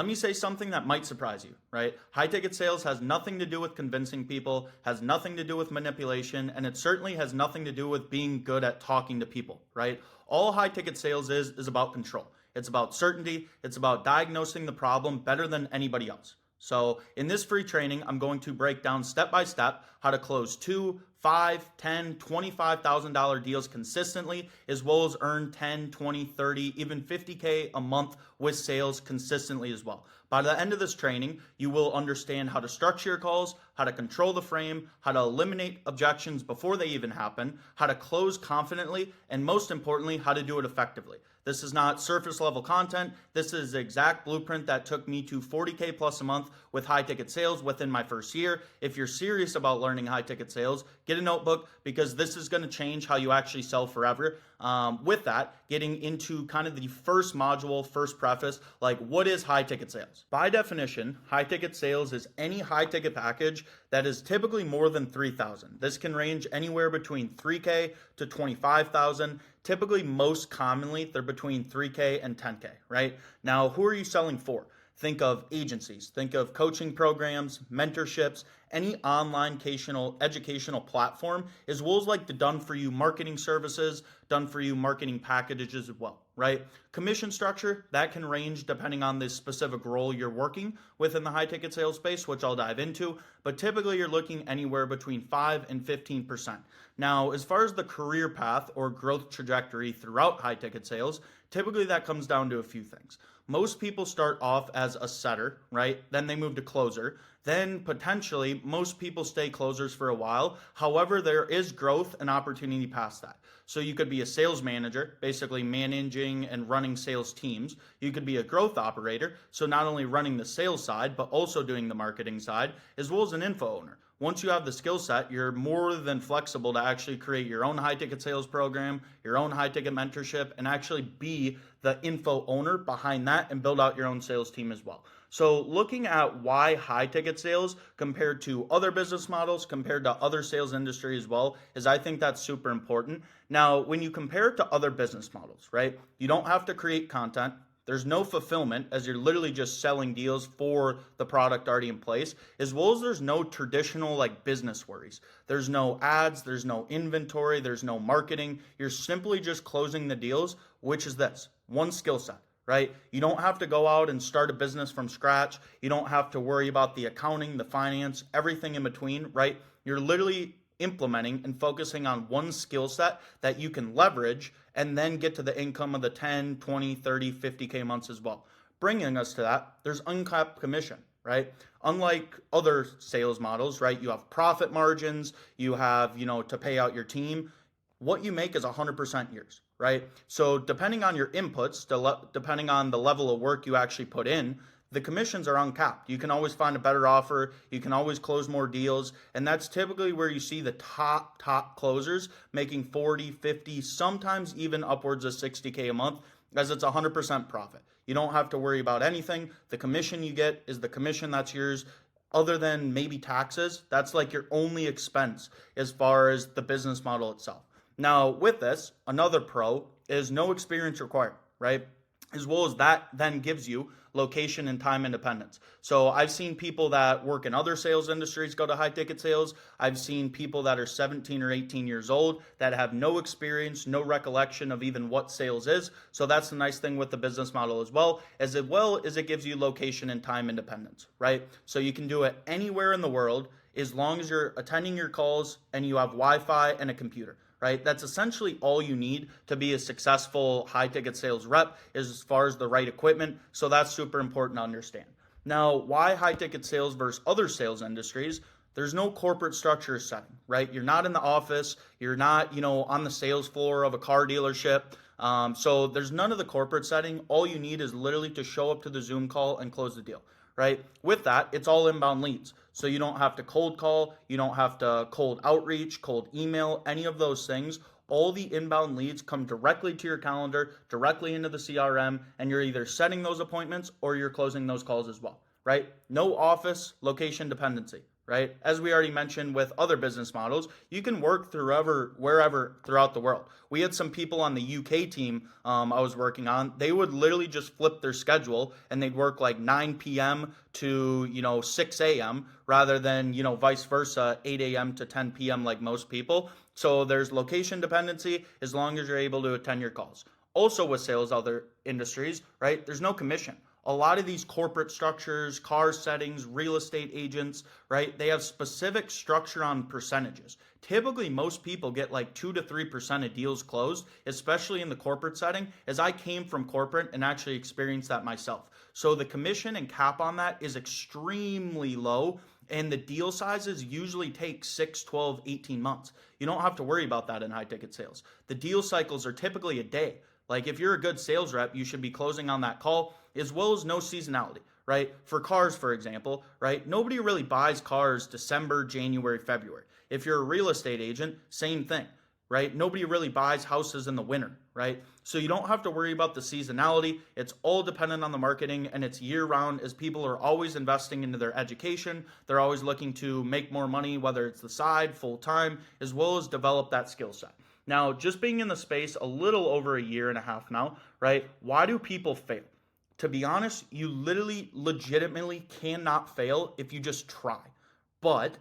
Let me say something that might surprise you, right? High ticket sales has nothing to do with convincing people, has nothing to do with manipulation, and it certainly has nothing to do with being good at talking to people, right? All high ticket sales is about control. It's about certainty, it's about diagnosing the problem better than anybody else. So, in this free training, I'm going to break down step by step how to close two, five, 10, $25,000 deals consistently, as well as earn 10, 20, 30, even 50K a month with sales consistently as well. By the end of this training, you will understand how to structure your calls, how to control the frame, how to eliminate objections before they even happen, how to close confidently, and most importantly, how to do it effectively. This is not surface level content. This is the exact blueprint that took me to 40K plus a month with high ticket sales within my first year. If you're serious about learning high ticket sales, get a notebook because this is going to change how you actually sell forever. With that, getting into kind of the first module, first preface, like what is high ticket sales? By definition, high ticket sales is any high ticket package that is typically more than 3,000. This can range anywhere between 3K to 25,000. Typically, most commonly, they're between 3K and 10K, right? Now, who are you selling for? Think of agencies, think of coaching programs, mentorships, any online educational platform, as well as like the done for you marketing services, done for you marketing packages as well, right? Commission structure, that can range depending on the specific role you're working within the high ticket sales space, which I'll dive into, but typically you're looking anywhere between 5 and 15%. Now, as far as the career path or growth trajectory throughout high ticket sales, typically that comes down to a few things. Most people start off as a setter, right? Then they move to closer. Then potentially most people stay closers for a while. However, there is growth and opportunity past that. So you could be a sales manager, basically managing and running sales teams. You could be a growth operator, so not only running the sales side, but also doing the marketing side, as well as an info owner. Once you have the skill set, you're more than flexible to actually create your own high ticket sales program, your own high ticket mentorship, and actually be the info owner behind that and build out your own sales team as well. So looking at why high ticket sales compared to other business models, compared to other sales industry as well, is I think that's super important. Now, when you compare it to other business models, right, you don't have to create content. There's no fulfillment as you're literally just selling deals for the product already in place, as well as there's no traditional like business worries. There's no ads, there's no inventory, there's no marketing. You're simply just closing the deals, which is this one skill set, right? You don't have to go out and start a business from scratch. You don't have to worry about the accounting, the finance, everything in between, right? You're literally implementing and focusing on one skill set that you can leverage and then get to the income of the 10, 20, 30, 50K months as well. Bringing us to that, there's uncapped commission, right? Unlike other sales models, right? You have profit margins, you have, to pay out your team. What you make is 100% yours, right? So depending on your inputs, depending on the level of work you actually put in, the commissions are uncapped. You can always find a better offer. You can always close more deals. And that's typically where you see the top closers making 40, 50, sometimes even upwards of 60K a month, as it's 100% profit. You don't have to worry about anything. The commission you get is the commission that's yours. Other than maybe taxes, that's like your only expense as far as the business model itself. Now, with this, another pro is no experience required, right? As well as that then gives you location and time independence. So I've seen people that work in other sales industries go to high ticket sales. I've seen people that are 17 or 18 years old that have no experience, no recollection of even what sales is. So that's the nice thing with the business model as well as it gives you location and time independence, right? So you can do it anywhere in the world as long as you're attending your calls and you have Wi-Fi and a computer. Right? That's essentially all you need to be a successful high ticket sales rep as far as the right equipment. So that's super important to understand. Now, why high ticket sales versus other sales industries? There's no corporate structure setting, right? You're not in the office. You're not, on the sales floor of a car dealership. So there's none of the corporate setting. All you need is literally to show up to the Zoom call and close the deal. Right? With that, it's all inbound leads. So you don't have to cold call, you don't have to cold outreach, cold email, any of those things. All the inbound leads come directly to your calendar, directly into the CRM, and you're either setting those appointments or you're closing those calls as well, right? No office location dependency, right? As we already mentioned with other business models, you can work wherever throughout the world. We had some people on the UK team I was working on. They would literally just flip their schedule and they'd work like 9 p.m. to 6 a.m. rather than vice versa, 8 a.m. to 10 p.m. like most people. So there's location dependency as long as you're able to attend your calls. Also with sales, other industries, right? There's no commission. A lot of these corporate structures, car settings, real estate agents, right? They have specific structure on percentages. Typically, most people get like 2 to 3% of deals closed, especially in the corporate setting, as I came from corporate and actually experienced that myself. So the commission and cap on that is extremely low, and the deal sizes usually take 6, 12, 18 months. You don't have to worry about that in high ticket sales. The deal cycles are typically a day. Like if you're a good sales rep, you should be closing on that call, as well as no seasonality, right? For cars, for example, right? Nobody really buys cars December, January, February. If you're a real estate agent, same thing, right? Nobody really buys houses in the winter, right? So you don't have to worry about the seasonality. It's all dependent on the marketing, and it's year round, as people are always investing into their education. They're always looking to make more money, whether it's the side, full time, as well as develop that skill set. Now, just being in the space a little over a year and a half now, right? Why do people fail? To be honest, you literally legitimately cannot fail if you just try. But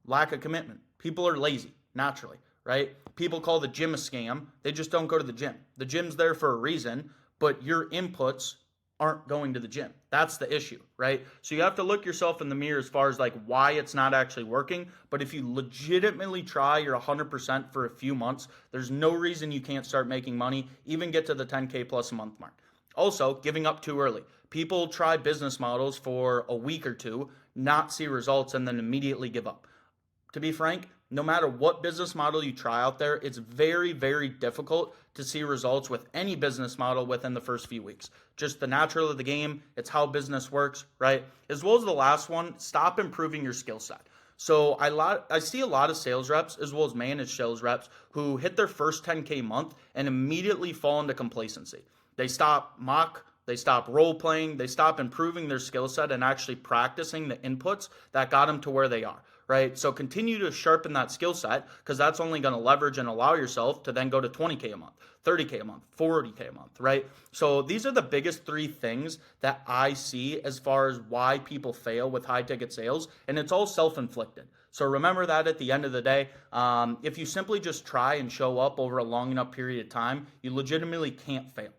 lack of commitment. People are lazy naturally, right? People call the gym a scam. They just don't go to the gym. The gym's there for a reason, but your inputs aren't going to the gym. That's the issue, right? So you have to look yourself in the mirror as far as like why it's not actually working. But if you legitimately try your 100% for a few months, there's no reason you can't start making money, even get to the 10K plus a month mark. Also, giving up too early. People try business models for a week or two, not see results, and then immediately give up. To be frank, no matter what business model you try out there, it's very, very difficult to see results with any business model within the first few weeks. Just the natural of the game, it's how business works, right? As well as the last one, stop improving your skill set. So I see a lot of sales reps as well as managed sales reps who hit their first 10K month and immediately fall into complacency. They stop they stop role playing, they stop improving their skill set and actually practicing the inputs that got them to where they are, right? So continue to sharpen that skill set because that's only going to leverage and allow yourself to then go to 20K a month, 30K a month, 40K a month, right? So these are the biggest three things that I see as far as why people fail with high ticket sales, and it's all self-inflicted. So remember that at the end of the day, if you simply just try and show up over a long enough period of time, you legitimately can't fail.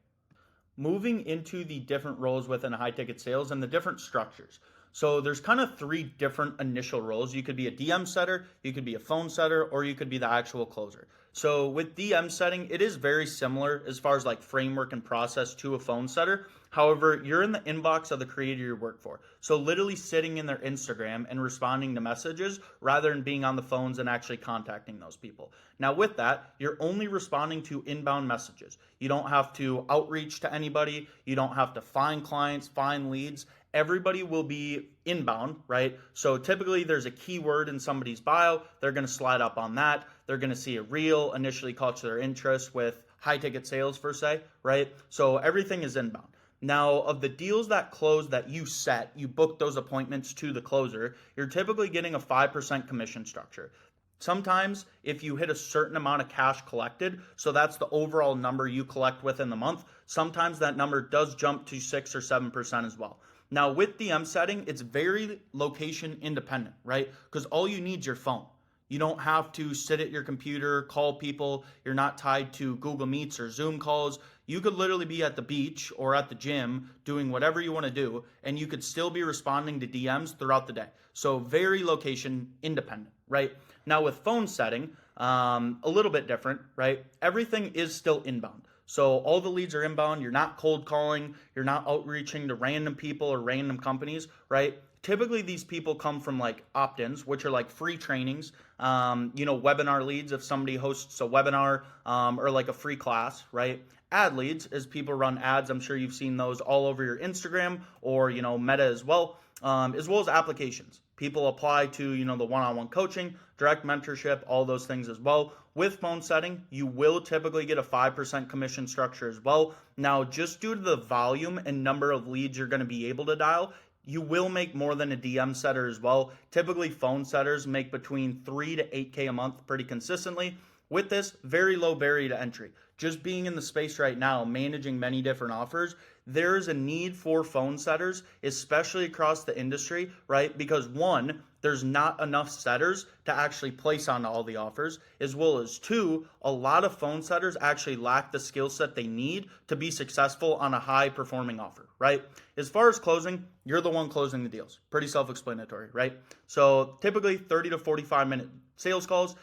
Moving into the different roles within high ticket sales and the different structures. So there's kind of three different initial roles. You could be a DM setter, you could be a phone setter, or you could be the actual closer. So with DM setting, it is very similar as far as like framework and process to a phone setter. However, you're in the inbox of the creator you work for. So literally sitting in their Instagram and responding to messages rather than being on the phones and actually contacting those people. Now with that, you're only responding to inbound messages. You don't have to outreach to anybody. You don't have to find clients, find leads. Everybody will be inbound, right? So typically there's a keyword in somebody's bio. They're going to slide up on that. They're going to see a reel, initially catch their interest with high ticket sales per se, right? So everything is inbound. Now, of the deals that close that you set, you book those appointments to the closer, you're typically getting a 5% commission structure. Sometimes if you hit a certain amount of cash collected, so that's the overall number you collect within the month, sometimes that number does jump to 6 or 7% as well. Now with DM setting, it's very location independent, right? Because all you need is your phone. You don't have to sit at your computer, call people. You're not tied to Google Meets or Zoom calls. You could literally be at the beach or at the gym doing whatever you want to do, and you could still be responding to DMs throughout the day. So very location independent, right? Now with phone setting, a little bit different, right? Everything is still inbound. So all the leads are inbound. You're not cold calling. You're not outreaching to random people or random companies, right? Typically, these people come from like opt-ins, which are like free trainings, webinar leads if somebody hosts a webinar or like a free class, right? Ad leads as people run ads. I'm sure you've seen those all over your Instagram or, Meta as well as applications. People apply to, the one-on-one coaching, direct mentorship, all those things as well. With phone setting, you will typically get a 5% commission structure as well. Now, just due to the volume and number of leads you're going to be able to dial, you will make more than a DM setter as well. Typically, phone setters make between 3 to 8K a month pretty consistently. With this, very low barrier to entry. Just being in the space right now, managing many different offers, there is a need for phone setters, especially across the industry, right? Because one, there's not enough setters to actually place on all the offers, as well as two, a lot of phone setters actually lack the skill set they need to be successful on a high performing offer, right? As far as closing, you're the one closing the deals. Pretty self-explanatory, right? So typically 30 to 45-minute sales calls.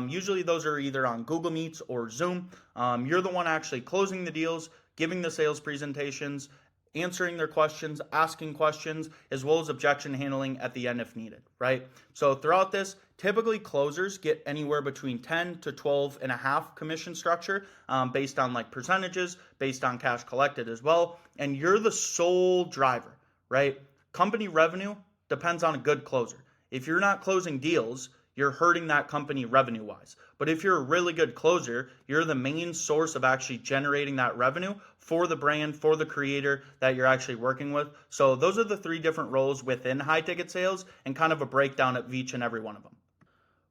Usually those are either on Google Meets or Zoom. You're the one actually closing the deals, giving the sales presentations, answering their questions, asking questions, as well as objection handling at the end if needed, right? So throughout this, typically closers get anywhere between 10 to 12 and a half commission structure based on like percentages, based on cash collected as well. And you're the sole driver, right? Company revenue depends on a good closer. If you're not closing deals, you're hurting that company revenue wise. But if you're a really good closer, you're the main source of actually generating that revenue for the brand, for the creator that you're actually working with. So those are the three different roles within high ticket sales and kind of a breakdown of each and every one of them.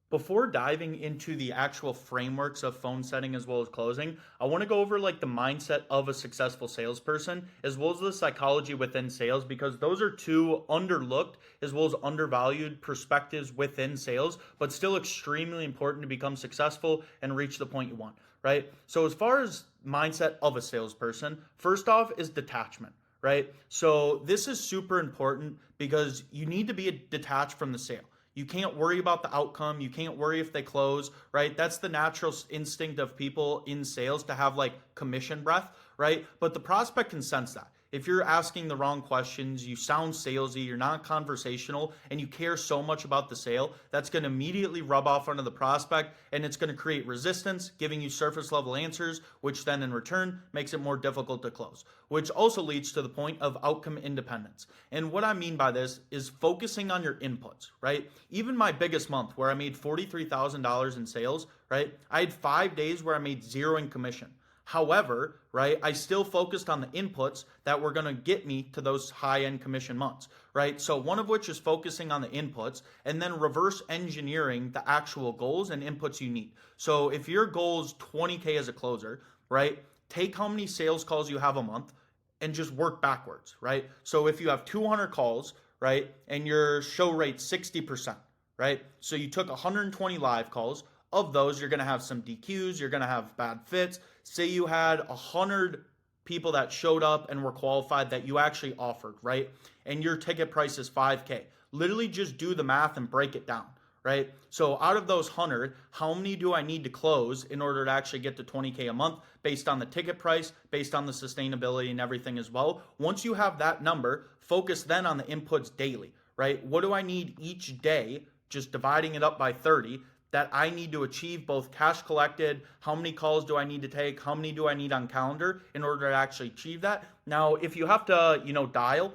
Before diving into the actual frameworks of phone setting as well as closing, I want to go over like the mindset of a successful salesperson as well as the psychology within sales, because those are two underlooked as well as undervalued perspectives within sales, but still extremely important to become successful and reach the point you want, right? So as far as mindset of a salesperson, first off is detachment, right? So this is super important because you need to be detached from the sale. You can't worry about the outcome. You can't worry if they close, right? That's the natural instinct of people in sales to have like commission breath, right? But the prospect can sense that. If you're asking the wrong questions, you sound salesy, you're not conversational, and you care so much about the sale, that's going to immediately rub off onto the prospect, and it's going to create resistance, giving you surface level answers, which then in return makes it more difficult to close, which also leads to the point of outcome independence. And what I mean by this is focusing on your inputs, right? Even my biggest month where I made $43,000 in sales, right? I had 5 days where I made zero in commission. However, right, I still focused on the inputs that were going to get me to those high-end commission months, right? So one of which is focusing on the inputs and then reverse engineering the actual goals and inputs you need. So if your goal is 20K as a closer, right, take how many sales calls you have a month and just work backwards, right? So if you have 200 calls, right, and your show rate's 60%, right? So you took 120 live calls. Of those, you're going to have some DQs, you're going to have bad fits. Say you had 100 people that showed up and were qualified that you actually offered, right? And your ticket price is 5K. Literally just do the math and break it down, right? So out of those 100, how many do I need to close in order to actually get to 20K a month based on the ticket price, based on the sustainability and everything as well? Once you have that number, focus then on the inputs daily, right? What do I need each day? Just dividing it up by 30 that I need to achieve both cash collected, how many calls do I need to take, how many do I need on calendar in order to actually achieve that. Now, if you have to, dial,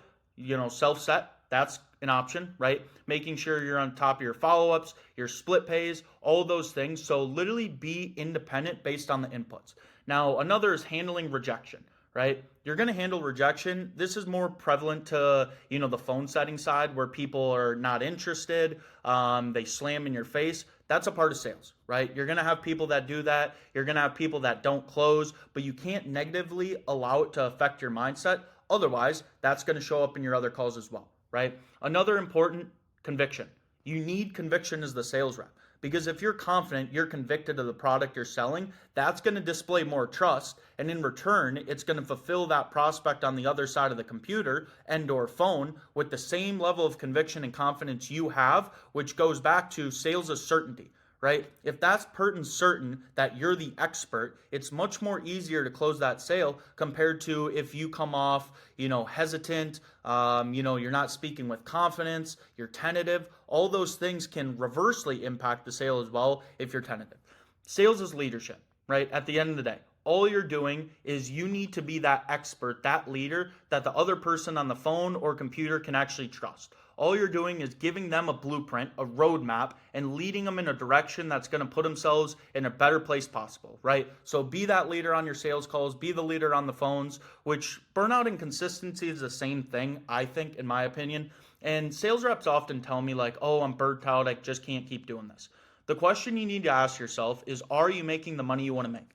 self-set, that's an option, right? Making sure you're on top of your follow-ups, your split pays, all those things. So literally be independent based on the inputs. Now, another is handling rejection, right? You're going to handle rejection. This is more prevalent to, the phone setting side where people are not interested. They slam in your face. That's a part of sales, right? You're going to have people that do that. You're going to have people that don't close, but you can't negatively allow it to affect your mindset. Otherwise, that's going to show up in your other calls as well, right? Another important, conviction. You need conviction as the sales rep. Because if you're confident, you're convicted of the product you're selling, that's going to display more trust. And in return, it's going to fulfill that prospect on the other side of the computer and or phone with the same level of conviction and confidence you have, which goes back to sales is certainty, right? If that's certain that you're the expert, it's much more easier to close that sale compared to if you come off, hesitant, you're not speaking with confidence, you're tentative. All those things can reversely impact the sale as well if you're tentative. Sales is leadership, right? At the end of the day, all you're doing is you need to be that expert, that leader that the other person on the phone or computer can actually trust. All you're doing is giving them a blueprint, a roadmap, and leading them in a direction that's going to put themselves in a better place possible, right? So be that leader on your sales calls, be the leader on the phones, which burnout and consistency is the same thing, I think, in my opinion. And sales reps often tell me like, oh, I'm burnt out, I just can't keep doing this. The question you need to ask yourself is, are you making the money you want to make?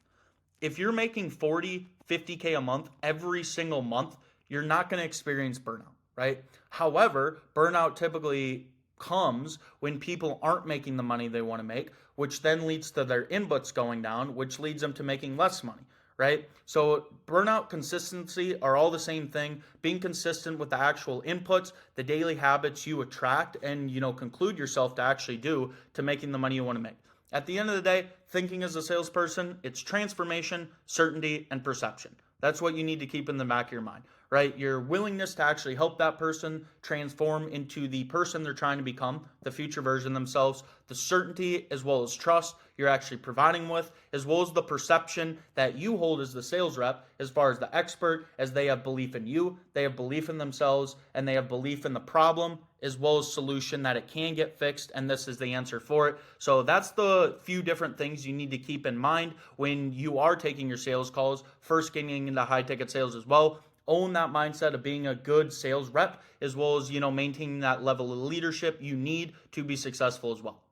If you're making 40, 50K a month every single month, you're not going to experience burnout, right? However, burnout typically comes when people aren't making the money they want to make, which then leads to their inputs going down, which leads them to making less money, right? So burnout, consistency are all the same thing. Being consistent with the actual inputs, the daily habits you attract and, conclude yourself to actually do to making the money you want to make. At the end of the day, thinking as a salesperson, it's transformation, certainty, and perception. That's what you need to keep in the back of your mind, right? Your willingness to actually help that person transform into the person they're trying to become, the future version themselves, the certainty as well as trust you're actually providing with, as well as the perception that you hold as the sales rep, as far as the expert, as they have belief in you, they have belief in themselves, and they have belief in the problem, as well as solution that it can get fixed, and this is the answer for it. So that's the few different things you need to keep in mind when you are taking your sales calls, first getting into high ticket sales as well. Own that mindset of being a good sales rep, as well as, maintaining that level of leadership you need to be successful as well.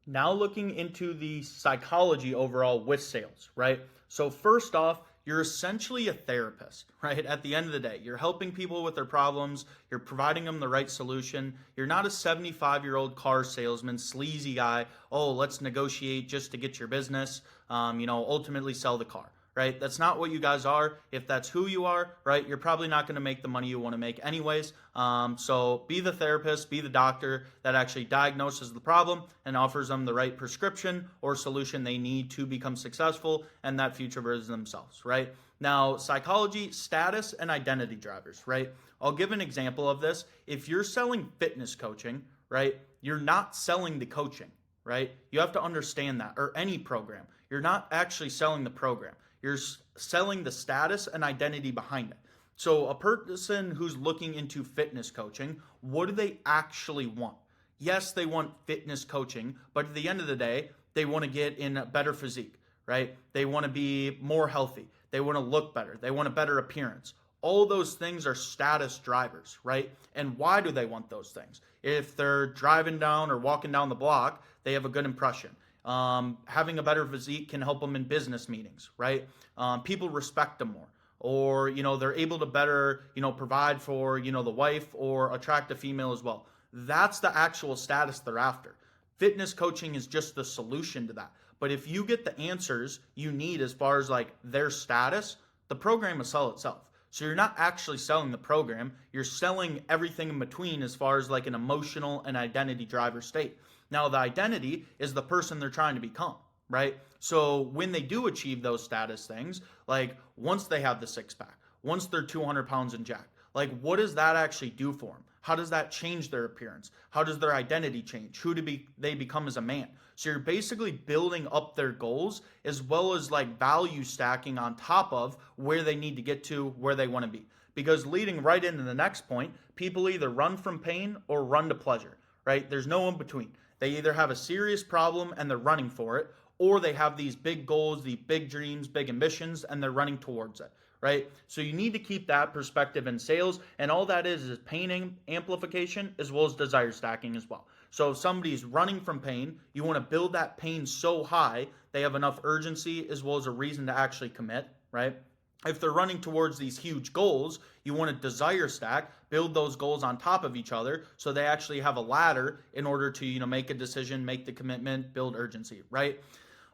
Now looking into the psychology overall with sales, right? So first off, you're essentially a therapist, right? At the end of the day, you're helping people with their problems. You're providing them the right solution. You're not a 75-year-old car salesman, sleazy guy. Oh, let's negotiate just to get your business, ultimately sell the car, right? That's not what you guys are. If that's who you are, right, you're probably not going to make the money you want to make anyways. So be the therapist, be the doctor that actually diagnoses the problem and offers them the right prescription or solution they need to become successful and that future version themselves, right? Now, psychology, status, and identity drivers, right? I'll give an example of this. If you're selling fitness coaching, right, you're not selling the coaching, right? You have to understand that, or any program. You're not actually selling the program. You're selling the status and identity behind it. So a person who's looking into fitness coaching, what do they actually want? Yes, they want fitness coaching, but at the end of the day, they want to get in a better physique, right? They want to be more healthy. They want to look better. They want a better appearance. All those things are status drivers, right? And why do they want those things? If they're driving down or walking down the block, they have a good impression. Having a better physique can help them in business meetings, right? People respect them more, or, they're able to better, provide for, the wife or attract a female as well. That's the actual status they're after. Fitness coaching is just the solution to that. But if you get the answers you need as far as like their status, the program will sell itself. So you're not actually selling the program, you're selling everything in between as far as like an emotional and identity driver state. Now, the identity is the person they're trying to become, right? So when they do achieve those status things, like once they have the six pack, once they're 200 pounds in jack, like what does that actually do for them? How does that change their appearance? How does their identity change? Who do they become as a man? So you're basically building up their goals as well as like value stacking on top of where they need to get to, where they want to be. Because leading right into the next point, people either run from pain or run to pleasure, right? There's no in between. They either have a serious problem and they're running for it, or they have these big goals, these big dreams, big ambitions, and they're running towards it, right? So you need to keep that perspective in sales, and all that is pain amplification as well as desire stacking as well. So if somebody's running from pain, you want to build that pain so high they have enough urgency as well as a reason to actually commit, right? If they're running towards these huge goals, you want to desire stack, build those goals on top of each other so they actually have a ladder in order to, make a decision, make the commitment, build urgency, right?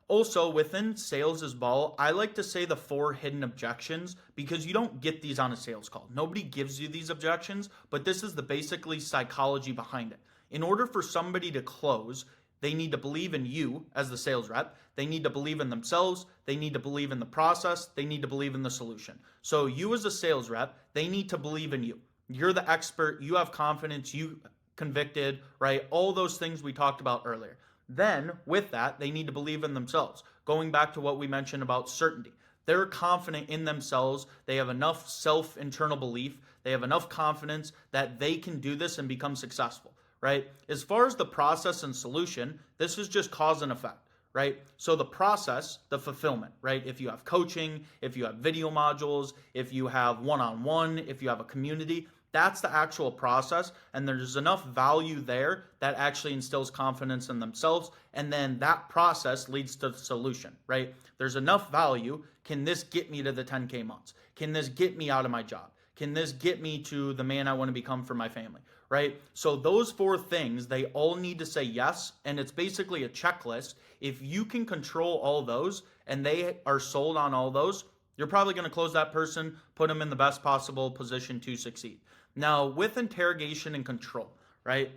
Also, within sales as well, I like to say the 4 hidden objections because you don't get these on a sales call. Nobody gives you these objections, but this is the basically psychology behind it. In order for somebody to close, they need to believe in you as the sales rep. They need to believe in themselves. They need to believe in the process. They need to believe in the solution. So you as a sales rep, they need to believe in you. You're the expert. You have confidence. You convicted, right? All those things we talked about earlier. Then with that, they need to believe in themselves. Going back to what we mentioned about certainty. They're confident in themselves. They have enough internal belief. They have enough confidence that they can do this and become successful, right? As far as the process and solution, this is just cause and effect, right? So the process, the fulfillment, right? If you have coaching, if you have video modules, if you have one-on-one, if you have a community, that's the actual process. And there's enough value there that actually instills confidence in themselves. And then that process leads to the solution, right? There's enough value. Can this get me to the 10K months? Can this get me out of my job? Can this get me to the man I want to become for my family, right? So those 4 things, they all need to say yes. And it's basically a checklist. If you can control all those and they are sold on all those, you're probably going to close that person, put them in the best possible position to succeed. Now, with interrogation and control, right?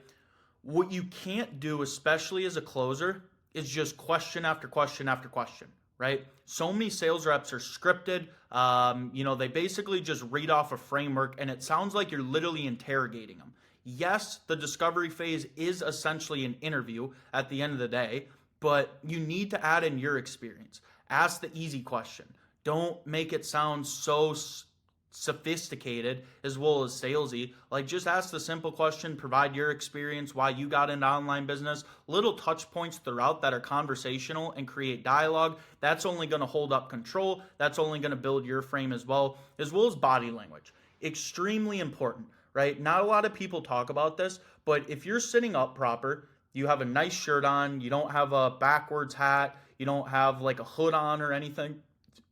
What you can't do, especially as a closer, is just question after question after question, right? So many sales reps are scripted. They basically just read off a framework, and it sounds like you're literally interrogating them. Yes, the discovery phase is essentially an interview at the end of the day, but you need to add in your experience. Ask the easy question. Don't make it sound so sophisticated as well as salesy. Like, just ask the simple question, provide your experience, why you got into online business, little touch points throughout that are conversational and create dialogue. That's only going to hold up control. That's only going to build your frame as well as body language. Extremely important, right? Not a lot of people talk about this, but if you're sitting up proper, you have a nice shirt on, you don't have a backwards hat, you don't have like a hood on or anything,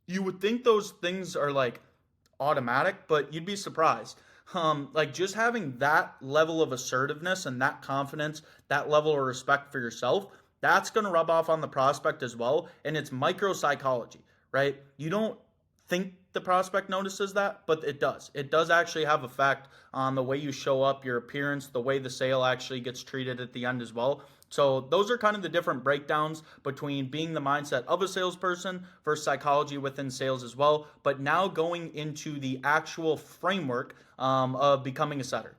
you would think those things are like automatic, but you'd be surprised. Like, just having that level of assertiveness and that confidence, that level of respect for yourself, that's going to rub off on the prospect as well. And it's micro psychology, right? You don't think the prospect notices that, but it does. It does actually have effect on the way you show up, your appearance, the way the sale actually gets treated at the end as well. So those are kind of the different breakdowns between being the mindset of a salesperson versus psychology within sales as well. But now going into the actual framework of becoming a setter.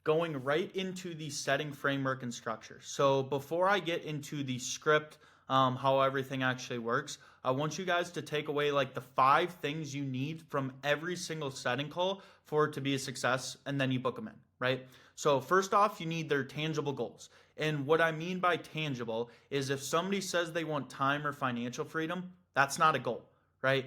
Going right into the setting framework and structure. So before I get into the script, how everything actually works, I want you guys to take away like the 5 things you need from every single setting call for it to be a success, and then you book them in, right? So first off, you need their tangible goals. And what I mean by tangible is if somebody says they want time or financial freedom, that's not a goal, right?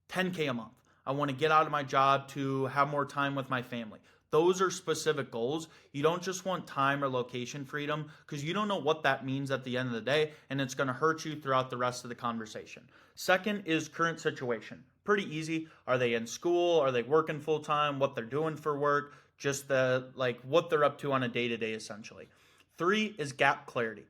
10K a month. I want to get out of my job to have more time with my family. Those are specific goals. You don't just want time or location freedom, because you don't know what that means at the end of the day, and it's going to hurt you throughout the rest of the conversation. Second is current situation. Pretty easy. Are they in school? Are they working full time? What they're doing for work? Just what they're up to on a day-to-day essentially. 3 is gap clarity,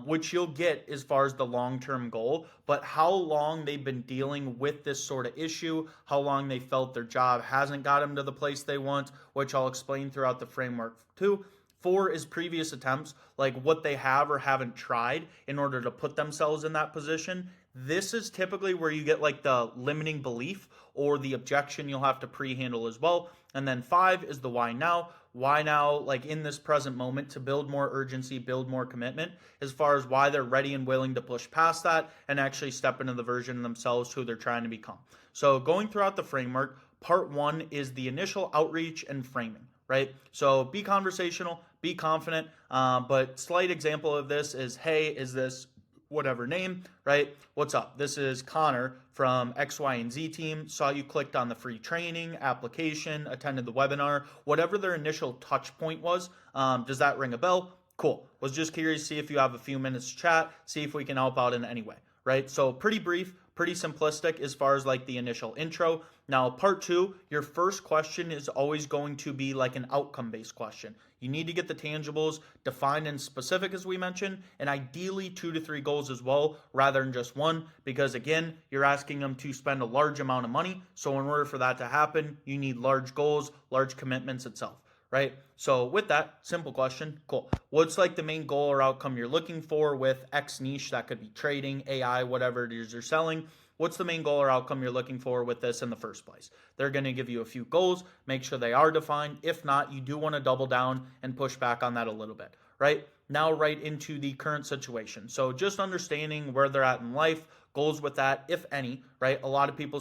which you'll get as far as the long-term goal, but how long they've been dealing with this sort of issue, how long they felt their job hasn't got them to the place they want, which I'll explain throughout the framework too. 4 is previous attempts, like what they have or haven't tried in order to put themselves in that position. This is typically where you get like the limiting belief or the objection you'll have to pre-handle as well. And then 5 is the why now. Why now, like in this present moment, to build more urgency, build more commitment, as far as why they're ready and willing to push past that and actually step into the version of themselves who they're trying to become. So going throughout the framework, part 1 is the initial outreach and framing, right? So be conversational, be confident, but slight example of this is, hey, is this whatever name, right? What's up? This is Connor from X, Y, and Z team. Saw you clicked on the free training application, attended the webinar, whatever their initial touch point was. Does that ring a bell? Cool. Was just curious to see if you have a few minutes to chat, see if we can help out in any way, right? So pretty brief, pretty simplistic as far as like the initial intro. Now, part 2, your first question is always going to be like an outcome-based question. You need to get the tangibles defined and specific, as we mentioned, and ideally 2 to 3 goals as well, rather than just 1, because again, you're asking them to spend a large amount of money. So in order for that to happen, you need large goals, large commitments itself, right? So with that, simple question, cool. What's like the main goal or outcome you're looking for with X niche? That could be trading, AI, whatever it is you're selling. What's the main goal or outcome you're looking for with this in the first place? They're going to give you a few goals, make sure they are defined. If not, you do want to double down and push back on that a little bit, right? Now right into the current situation. So just understanding where they're at in life, goals with that, if any, right? A lot of people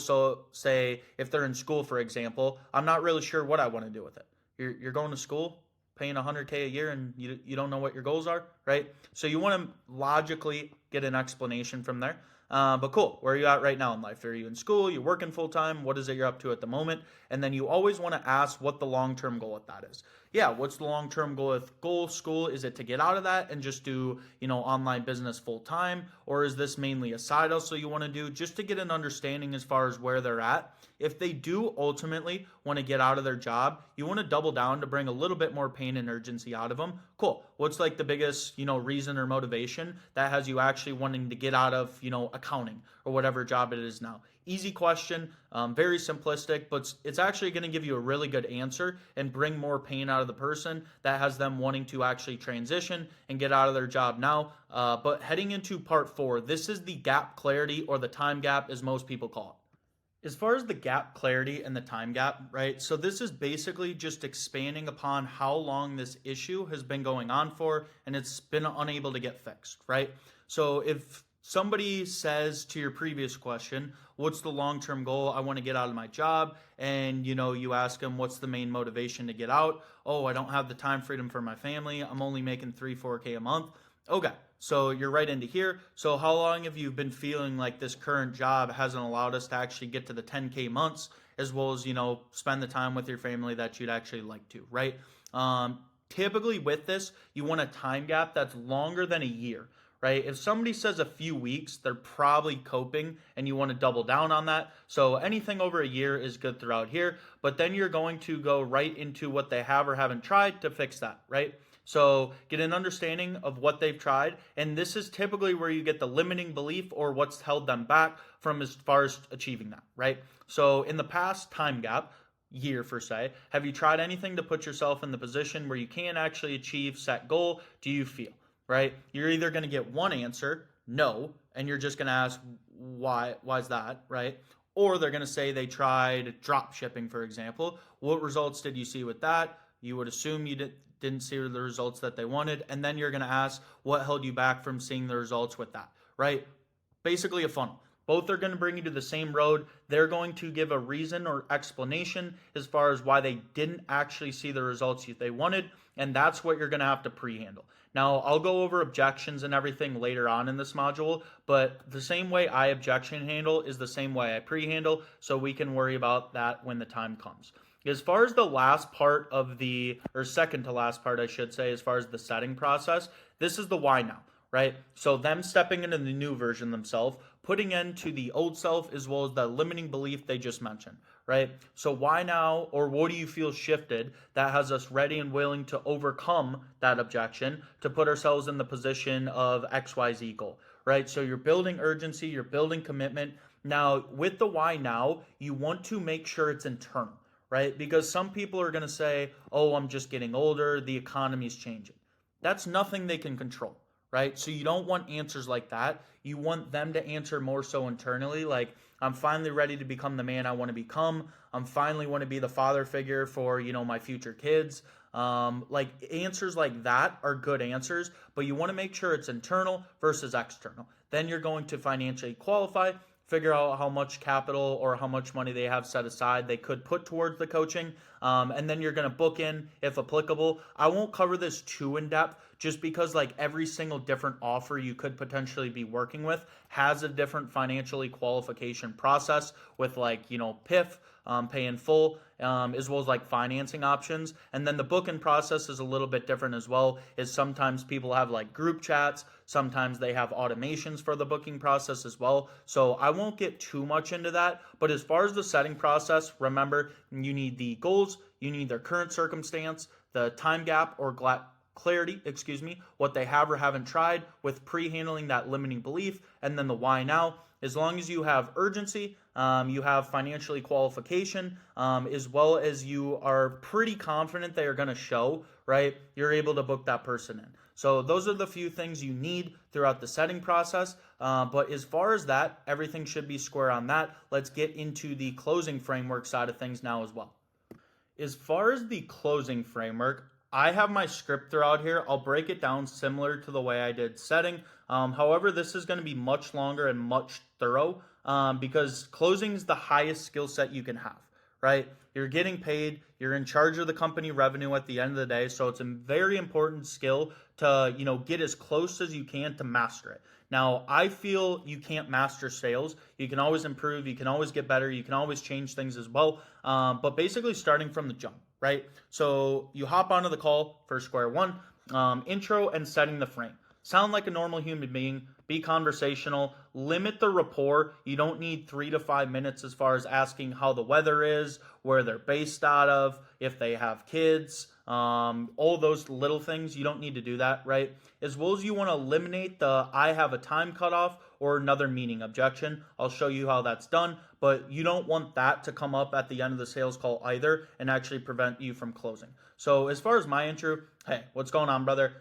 say if they're in school, for example, I'm not really sure what I want to do with it. You're going to school, paying 100K a year, and you don't know what your goals are, right? So you want to logically get an explanation from there. But cool, where are you at right now in life? Are you in school? You working full time? What is it you're up to at the moment? And then you always want to ask what the long-term goal with that is. Yeah, what's the long-term goal with school? Is it to get out of that and just do, online business full time? Or is this mainly a side hustle you want to do just to get an understanding as far as where they're at? If they do ultimately want to get out of their job, you want to double down to bring a little bit more pain and urgency out of them. Cool. What's like the biggest, reason or motivation that has you actually wanting to get out of, accounting or whatever job it is now? Easy question, very simplistic, but it's actually going to give you a really good answer and bring more pain out of the person that has them wanting to actually transition and get out of their job now. But heading into part 4, this is the gap clarity, or the time gap as most people call it. As far as the gap clarity and the time gap, right? So this is basically just expanding upon how long this issue has been going on for, and it's been unable to get fixed, right? So if somebody says to your previous question, what's the long-term goal? I want to get out of my job. And, you ask them, what's the main motivation to get out? Oh, I don't have the time freedom for my family. I'm only making 3-4K a month. Okay, so you're right into here. So how long have you been feeling like this current job hasn't allowed us to actually get to the 10K months, as well as, spend the time with your family that you'd actually like to, right? Typically with this, you want a time gap that's longer than a year, right? If somebody says a few weeks, they're probably coping, and you want to double down on that. So anything over a year is good throughout here, but then you're going to go right into what they have or haven't tried to fix that, right? So get an understanding of what they've tried, and this is typically where you get the limiting belief or what's held them back from as far as achieving that, right? So in the past time gap, year per se, have you tried anything to put yourself in the position where you can actually achieve set goal? Do you feel, right? You're either going to get one answer, no, and you're just going to ask why's that, right? Or they're going to say they tried drop shipping, for example. What results did you see with that? You would assume you didn't see the results that they wanted, and then you're going to ask what held you back from seeing the results with that, right? Basically a funnel. Both are going to bring you to the same road. They're going to give a reason or explanation as far as why they didn't actually see the results they wanted, and that's what you're going to have to pre-handle. Now, I'll go over objections and everything later on in this module, but the same way I objection handle is the same way I pre-handle, so we can worry about that when the time comes. As far as the last part of or second to last part, I should say, as far as the setting process, this is the why now, right? So them stepping into the new version themselves, putting into the old self, as well as the limiting belief they just mentioned, right? So why now, or what do you feel shifted that has us ready and willing to overcome that objection to put ourselves in the position of XYZ goal, right? So you're building urgency, you're building commitment. Now, with the why now, you want to make sure it's internal, right? Because some people are going to say, oh, I'm just getting older, the economy's changing. That's nothing they can control, right? So you don't want answers like that. You want them to answer more so internally, like, I'm finally ready to become the man I want to become. I'm finally want to be the father figure for, my future kids. Like answers like that are good answers, but you want to make sure it's internal versus external. Then you're going to financially qualify, figure out how much capital or how much money they have set aside they could put towards the coaching, and then you're going to book in if applicable. I won't cover this too in depth just because like every single different offer you could potentially be working with has a different financially qualification process with like, PIF, pay in full, as well as like financing options. And then the booking process is a little bit different as well, is sometimes people have like group chats, sometimes they have automations for the booking process as well. So I won't get too much into that, but as far as the setting process, remember, you need the goals, you need their current circumstance, the time gap or clarity, what they have or haven't tried with pre-handling that limiting belief, and then the why now. As long as you have urgency, you have financially qualification, as well as you are pretty confident they are going to show, right, you're able to book that person in. So those are the few things you need throughout the setting process. But as far as that, everything should be square on that. Let's get into the closing framework side of things now as well. As far as the closing framework, I have my script throughout here. I'll break it down similar to the way I did setting. However, this is going to be much longer and much thorough because closing is the highest skill set you can have, right? You're getting paid. You're in charge of the company revenue at the end of the day. So it's a very important skill to, get as close as you can to master it. Now, I feel you can't master sales. You can always improve. You can always get better. You can always change things as well. But basically starting from the jump, right? So you hop onto the call for square one, intro and setting the frame. Sound like a normal human being, be conversational, limit the rapport. You don't need 3 to 5 minutes as far as asking how the weather is, where they're based out of, if they have kids, all those little things. You don't need to do that, right? As well as you want to eliminate the I have a time cutoff or another meeting objection. I'll show you how that's done, but you don't want that to come up at the end of the sales call either and actually prevent you from closing. So as far as my intro, hey, what's going on, brother?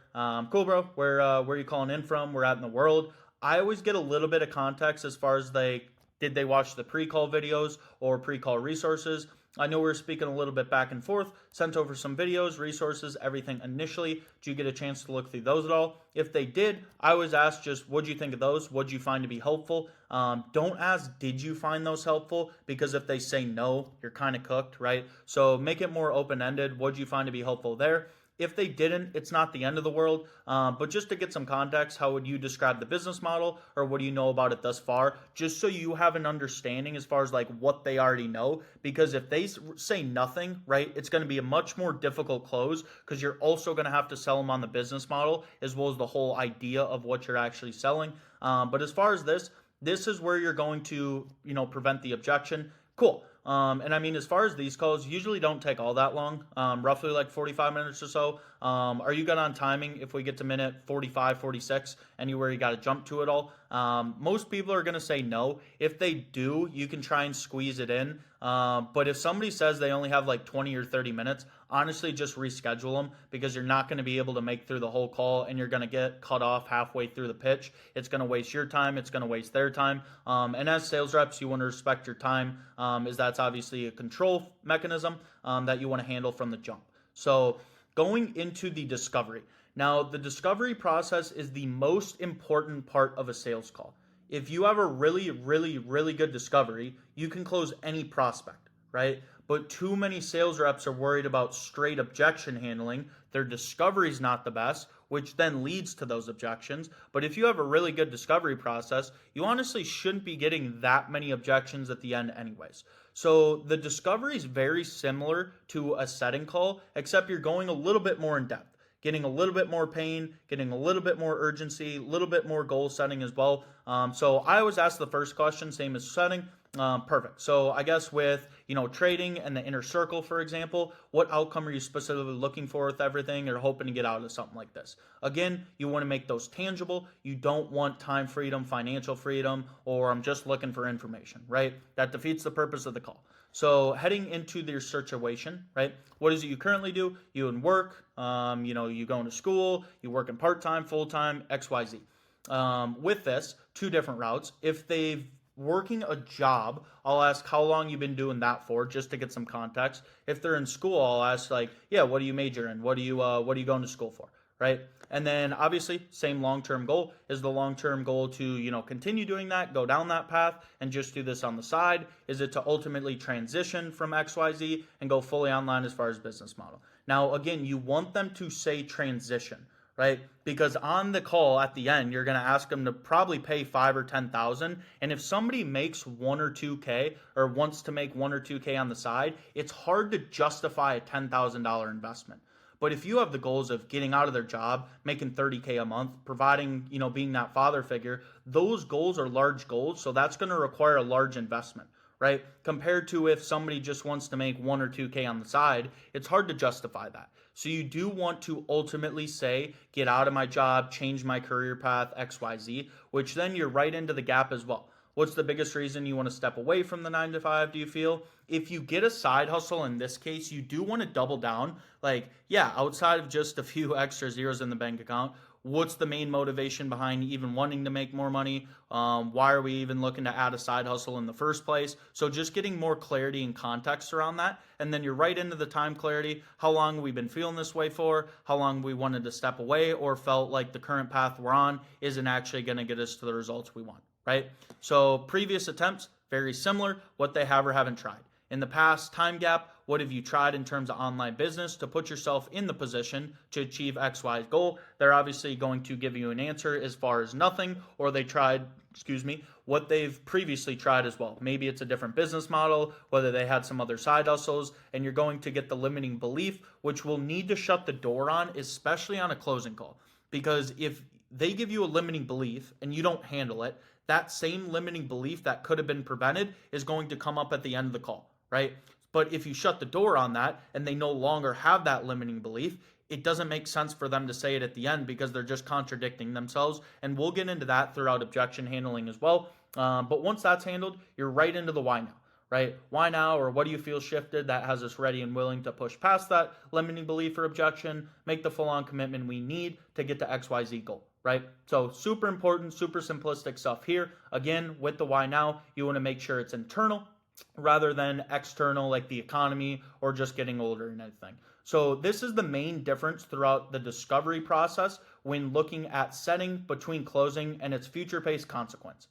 Cool, bro. Where are you calling in from? We're out in the world. I always get a little bit of context as far as did they watch the pre-call videos or pre-call resources. I know we were speaking a little bit back and forth, sent over some videos, resources, everything initially. Did you get a chance to look through those at all? If they did, I always ask just, what'd you think of those? What'd you find to be helpful? Don't ask, did you find those helpful? Because if they say no, you're kind of cooked, right? So make it more open-ended. What'd you find to be helpful there? If they didn't, it's not the end of the world. But just to get some context, how would you describe the business model, or what do you know about it thus far? Just so you have an understanding as far as like what they already know. Because if they say nothing, right, it's going to be a much more difficult close because you're also going to have to sell them on the business model as well as the whole idea of what you're actually selling. But as far as this is where you're going to, prevent the objection. Cool. And I mean, as far as these calls, usually don't take all that long, roughly like 45 minutes or so. Are you good on timing if we get to minute 45, 46, anywhere you got to jump to it all? Most people are going to say no. If they do, you can try and squeeze it in. But if somebody says they only have like 20 or 30 minutes, honestly, just reschedule them because you're not going to be able to make through the whole call and you're going to get cut off halfway through the pitch. It's going to waste your time. It's going to waste their time. And as sales reps, you want to respect your time as that's obviously a control mechanism that you want to handle from the jump. So going into the discovery. Now, the discovery process is the most important part of a sales call. If you have a really, really, really good discovery, you can close any prospect, right? But too many sales reps are worried about straight objection handling. Their discovery is not the best, which then leads to those objections. But if you have a really good discovery process, you honestly shouldn't be getting that many objections at the end anyways. So the discovery is very similar to a setting call, except you're going a little bit more in depth, getting a little bit more pain, getting a little bit more urgency, a little bit more goal setting as well. So I always ask the first question, same as setting. Perfect. So I guess with, trading and the inner circle, for example, what outcome are you specifically looking for with everything or hoping to get out of something like this? Again, you want to make those tangible. You don't want time freedom, financial freedom, or I'm just looking for information, right? That defeats the purpose of the call. So heading into their situation, right? What is it you currently do? You in work, you going to school, you working part-time, full-time, XYZ. With this, 2 different routes. If they've working a job, I'll ask how long you've been doing that for, just to get some context. If they're in school, I'll ask what do you major in? What are you going to school for, right? And then obviously, same long-term goal. Is the long-term goal to, continue doing that, go down that path, and just do this on the side? Is it to ultimately transition from XYZ and go fully online as far as business model? Now, again, you want them to say transition, right? Because on the call at the end, you're going to ask them to probably pay 5 or 10,000. And if somebody makes 1 or 2K or wants to make 1 or 2K on the side, it's hard to justify a $10,000 investment. But if you have the goals of getting out of their job, making 30K a month, providing, being that father figure, those goals are large goals. So that's going to require a large investment, right? Compared to if somebody just wants to make 1 or 2K on the side, it's hard to justify that. So you do want to ultimately say, get out of my job, change my career path, XYZ, which then you're right into the gap as well. What's the biggest reason you want to step away from the 9 to 5, do you feel? If you get a side hustle in this case, you do want to double down. Like, yeah, outside of just a few extra zeros in the bank account, what's the main motivation behind even wanting to make more money? Why are we even looking to add a side hustle in the first place? So just getting more clarity and context around that. And then you're right into the time clarity. How long have we been feeling this way for? How long we wanted to step away or felt like the current path we're on isn't actually going to get us to the results we want, right? So previous attempts, very similar, what they have or haven't tried. In the past time gap, what have you tried in terms of online business to put yourself in the position to achieve XY goal? They're obviously going to give you an answer as far as nothing, or they tried, what they've previously tried as well. Maybe it's a different business model, whether they had some other side hustles, and you're going to get the limiting belief, which we'll need to shut the door on, especially on a closing call. Because if they give you a limiting belief and you don't handle it, that same limiting belief that could have been prevented is going to come up at the end of the call, right? But if you shut the door on that and they no longer have that limiting belief, it doesn't make sense for them to say it at the end because they're just contradicting themselves. And we'll get into that throughout objection handling as well. But once that's handled, you're right into the why now, right? Why now, or what do you feel shifted that has us ready and willing to push past that limiting belief or objection, make the full-on commitment we need to get to XYZ goal, right? So super important, super simplistic stuff here. Again, with the why now, you want to make sure it's internal rather than external like the economy or just getting older and everything. So this is the main difference throughout the discovery process when looking at setting between closing and its future-paced consequence.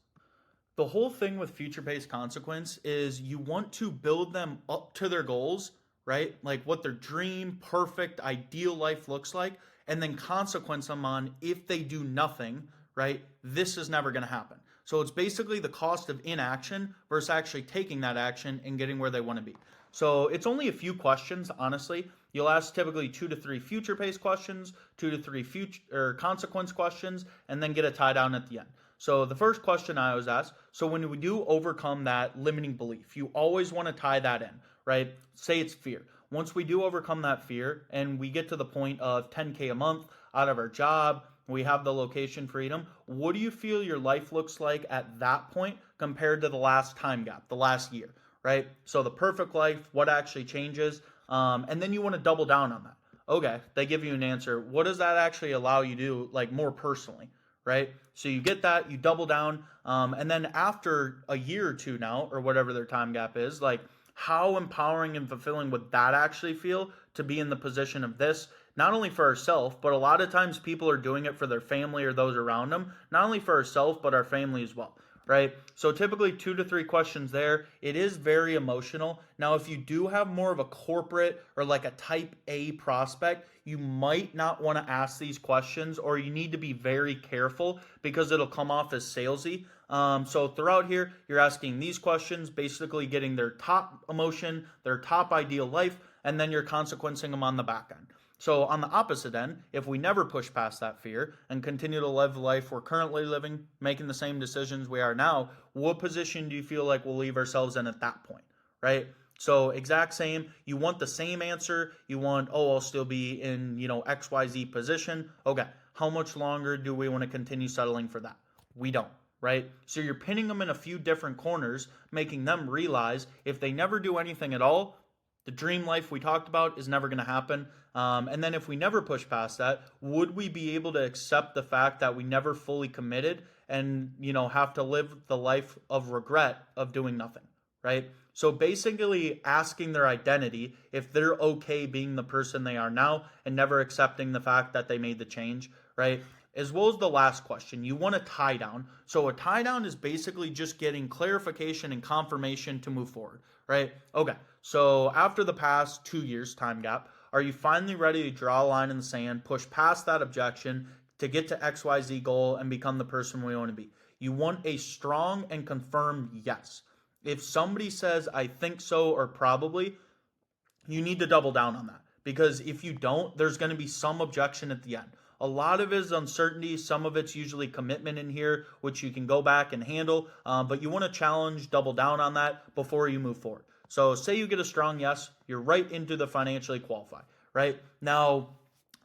The whole thing with future-paced consequence is you want to build them up to their goals, right? Like what their dream, perfect, ideal life looks like, and then consequence them on if they do nothing, right? This is never going to happen. So it's basically the cost of inaction versus actually taking that action and getting where they want to be. So it's only a few questions, honestly. You'll ask typically 2 to 3 future-paced questions, 2 to 3 future or consequence questions, and then get a tie down at the end. So the first question I always ask, so when we do overcome that limiting belief, you always want to tie that in, right? Say it's fear. Once we do overcome that fear and we get to the point of 10K a month out of our job, we have the location freedom, what do you feel your life looks like at that point compared to the last time gap, the last year, right? So the perfect life, what actually changes, and then you want to double down on that. Okay, they give you an answer. What does that actually allow you to do, like more personally, right? So you get that, you double down, and then after a year or two now, or whatever their time gap is, like how empowering and fulfilling would that actually feel to be in the position of this, not only for ourselves, but a lot of times people are doing it for their family or those around them, not only for ourselves, but our family as well, right? So typically 2 to 3 questions there. It is very emotional. Now, if you do have more of a corporate or like a type A prospect, you might not want to ask these questions, or you need to be very careful because it'll come off as salesy. So throughout here, you're asking these questions, basically getting their top emotion, their top ideal life, and then you're consequencing them on the back end. So on the opposite end, if we never push past that fear and continue to live the life we're currently living, making the same decisions we are now, what position do you feel like we'll leave ourselves in at that point, right? So exact same, you want the same answer. You want, oh, I'll still be in, XYZ position. Okay, how much longer do we want to continue settling for that? We don't, right? So you're pinning them in a few different corners, making them realize if they never do anything at all, the dream life we talked about is never going to happen. And then if we never push past that, would we be able to accept the fact that we never fully committed and, have to live the life of regret of doing nothing, right? So basically asking their identity if they're okay being the person they are now and never accepting the fact that they made the change, right? As well as the last question, you want a tie down. So a tie down is basically just getting clarification and confirmation to move forward, right? Okay, so after the past 2 years time gap, are you finally ready to draw a line in the sand, push past that objection to get to XYZ goal and become the person we want to be? You want a strong and confirmed yes. If somebody says, I think so or probably, you need to double down on that. Because if you don't, there's going to be some objection at the end. A lot of it is uncertainty. Some of it's usually commitment in here, which you can go back and handle. But you want to challenge, double down on that before you move forward. So say you get a strong yes, you're right into the financially qualify, right? Now,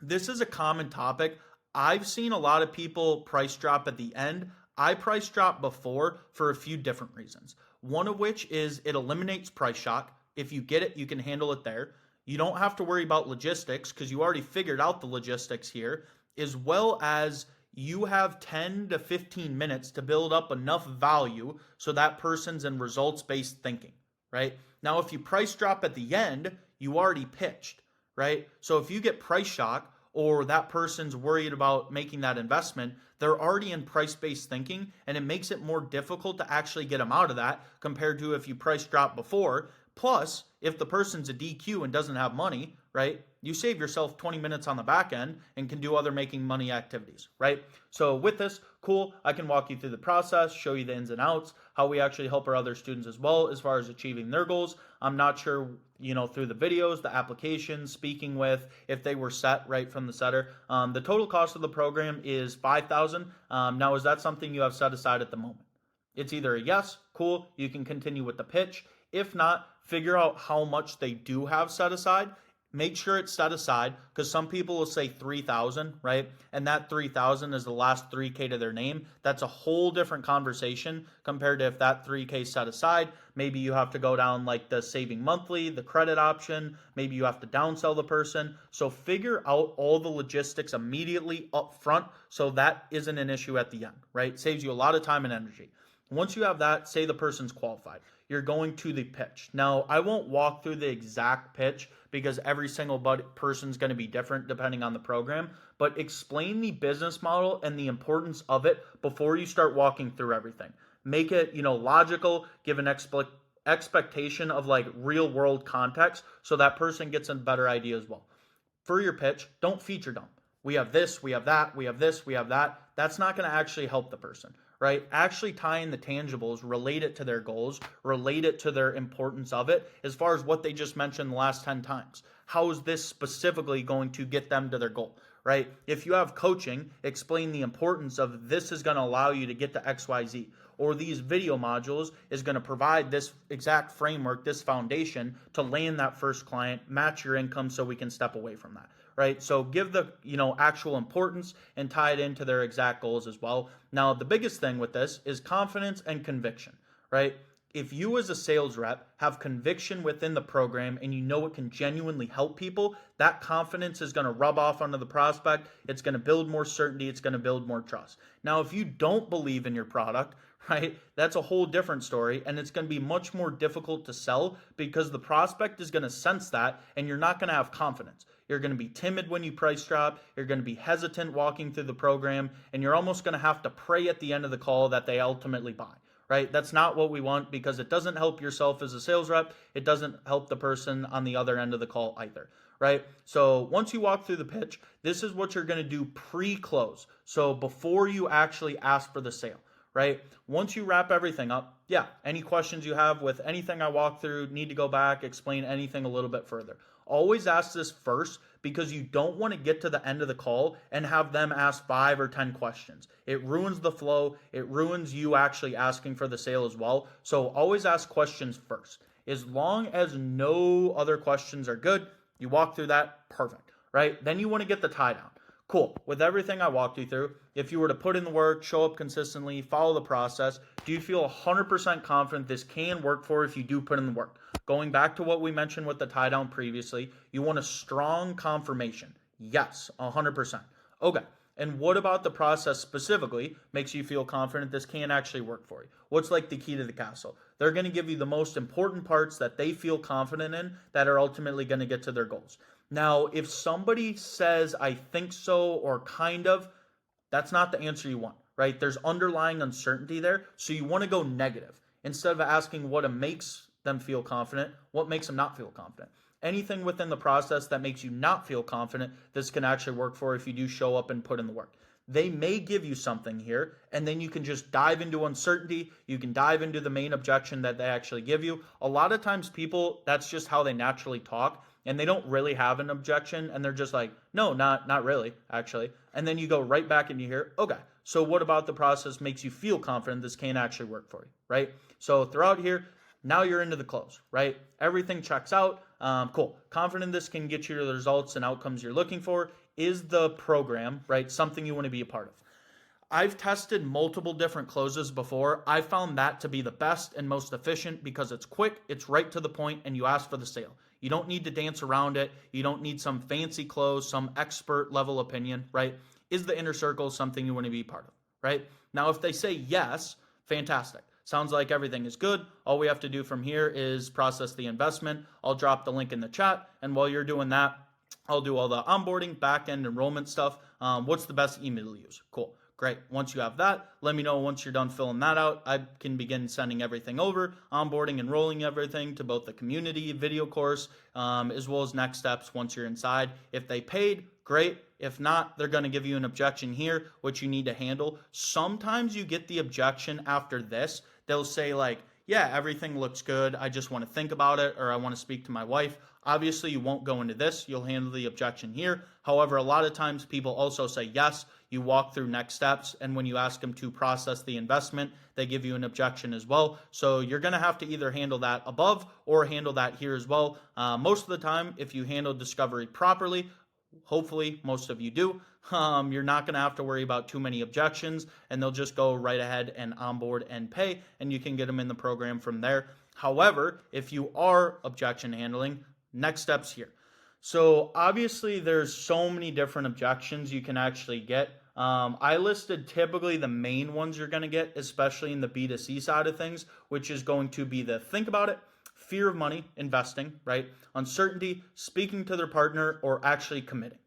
this is a common topic. I've seen a lot of people price drop at the end. I price drop before for a few different reasons. One of which is it eliminates price shock. If you get it, you can handle it there. You don't have to worry about logistics because you already figured out the logistics here, as well as you have 10 to 15 minutes to build up enough value so that person's in results based thinking, right? Now, if you price drop at the end, you already pitched, right? So if you get price shock or that person's worried about making that investment, they're already in price based thinking, and it makes it more difficult to actually get them out of that compared to if you price drop before. Plus, if the person's a DQ and doesn't have money, right, you save yourself 20 minutes on the back end and can do other making money activities, right? So with this, cool, I can walk you through the process, show you the ins and outs, how we actually help our other students as well as far as achieving their goals. I'm not sure, through the videos, the applications, speaking with, if they were set right from the setter. The total cost of the program is $5,000. Now, is that something you have set aside at the moment? It's either a yes, cool, you can continue with the pitch. If not, figure out how much they do have set aside. Make sure it's set aside because some people will say 3,000, right? And that 3,000 is the last 3K to their name. That's a whole different conversation compared to if that 3K is set aside. Maybe you have to go down like the saving monthly, the credit option. Maybe you have to downsell the person. So figure out all the logistics immediately up front so that isn't an issue at the end, right? Saves you a lot of time and energy. Once you have that, say the person's qualified. You're going to the pitch. Now, I won't walk through the exact pitch because every single person's going to be different depending on the program, but explain the business model and the importance of it before you start walking through everything. Make it, logical, give an expectation of like real world context so that person gets a better idea as well. For your pitch, don't feature dump. We have this, we have that, we have this, we have that. That's not going to actually help the person, right? Actually tie in the tangibles, relate it to their goals, relate it to their importance of it as far as what they just mentioned the last 10 times. How is this specifically going to get them to their goal, right? If you have coaching, explain the importance of this is going to allow you to get to XYZ, or these video modules is going to provide this exact framework, this foundation to land that first client, match your income so we can step away from that. Right? So give the, actual importance and tie it into their exact goals as well. Now, the biggest thing with this is confidence and conviction, right? If you as a sales rep have conviction within the program and you know it can genuinely help people, that confidence is going to rub off onto the prospect. It's going to build more certainty. It's going to build more trust. Now, if you don't believe in your product, right, that's a whole different story, and it's going to be much more difficult to sell because the prospect is going to sense that, and you're not going to have confidence. You're going to be timid when you price drop. You're going to be hesitant walking through the program, and you're almost going to have to pray at the end of the call that they ultimately buy, right? That's not what we want because it doesn't help yourself as a sales rep. It doesn't help the person on the other end of the call either, right? So once you walk through the pitch, this is what you're going to do pre-close. So before you actually ask for the sale, right? Once you wrap everything up, any questions you have with anything I walk through, need to go back, explain anything a little bit further. Always ask this first because you don't want to get to the end of the call and have them ask 5 or 10 questions. It ruins the flow. It ruins you actually asking for the sale as well. So always ask questions first. As long as no other questions are good, you walk through that, perfect, right? Then you want to get the tie down. Cool. With everything I walked you through, if you were to put in the work, show up consistently, follow the process, do you feel 100% confident this can work for if you do put in the work? Going back to what we mentioned with the tie down previously, you want a strong confirmation. Yes, 100%. Okay. And what about the process specifically makes you feel confident this can actually work for you? What's like the key to the castle? They're going to give you the most important parts that they feel confident in that are ultimately going to get to their goals. Now, if somebody says, I think so, or kind of, that's not the answer you want, right? There's underlying uncertainty there. So you want to go negative. Instead of asking what makes them feel confident, what makes them not feel confident? Anything within the process that makes you not feel confident, this can actually work for if you do show up and put in the work. They may give you something here, and then you can just dive into uncertainty. You can dive into the main objection that they actually give you. A lot of times people, that's just how they naturally talk, and they don't really have an objection, and they're just like, no, not really, actually. And then you go right back and you hear, okay, so what about the process makes you feel confident this can actually work for you, right? So throughout here, now you're into the close, right? Everything checks out. Cool. Confident this can get you to the results and outcomes you're looking for. Is the program, right, something you want to be a part of? I've tested multiple different closes before. I found that to be the best and most efficient because it's quick, it's right to the point, and you ask for the sale. You don't need to dance around it. You don't need some fancy close, some expert level opinion, right? Is the inner circle something you want to be part of, right? Now, if they say yes, fantastic. Sounds like everything is good. All we have to do from here is process the investment. I'll drop the link in the chat. And while you're doing that, I'll do all the onboarding, back-end enrollment stuff. What's the best email to use? Cool. Great. Once you have that, let me know once you're done filling that out. I can begin sending everything over, onboarding, enrolling everything to both the community video course, as well as next steps once you're inside. If they paid, great. If not, they're going to give you an objection here, which you need to handle. Sometimes you get the objection after this. They'll say like, yeah, everything looks good. I just want to think about it, or I want to speak to my wife. Obviously, you won't go into this. You'll handle the objection here. However, a lot of times people also say yes. You walk through next steps, and when you ask them to process the investment, they give you an objection as well. So you're going to have to either handle that above or handle that here as well. Most of the time, if you handle discovery properly, hopefully most of you do, you're not going to have to worry about too many objections, and they'll just go right ahead and onboard and pay, and you can get them in the program from there. However, if you are objection handling, next steps here. So obviously there's so many different objections you can actually get. I listed typically the main ones you're going to get, especially in the B2C side of things, which is going to be the think about it, fear of money, investing, right? Uncertainty, speaking to their partner, or actually committing.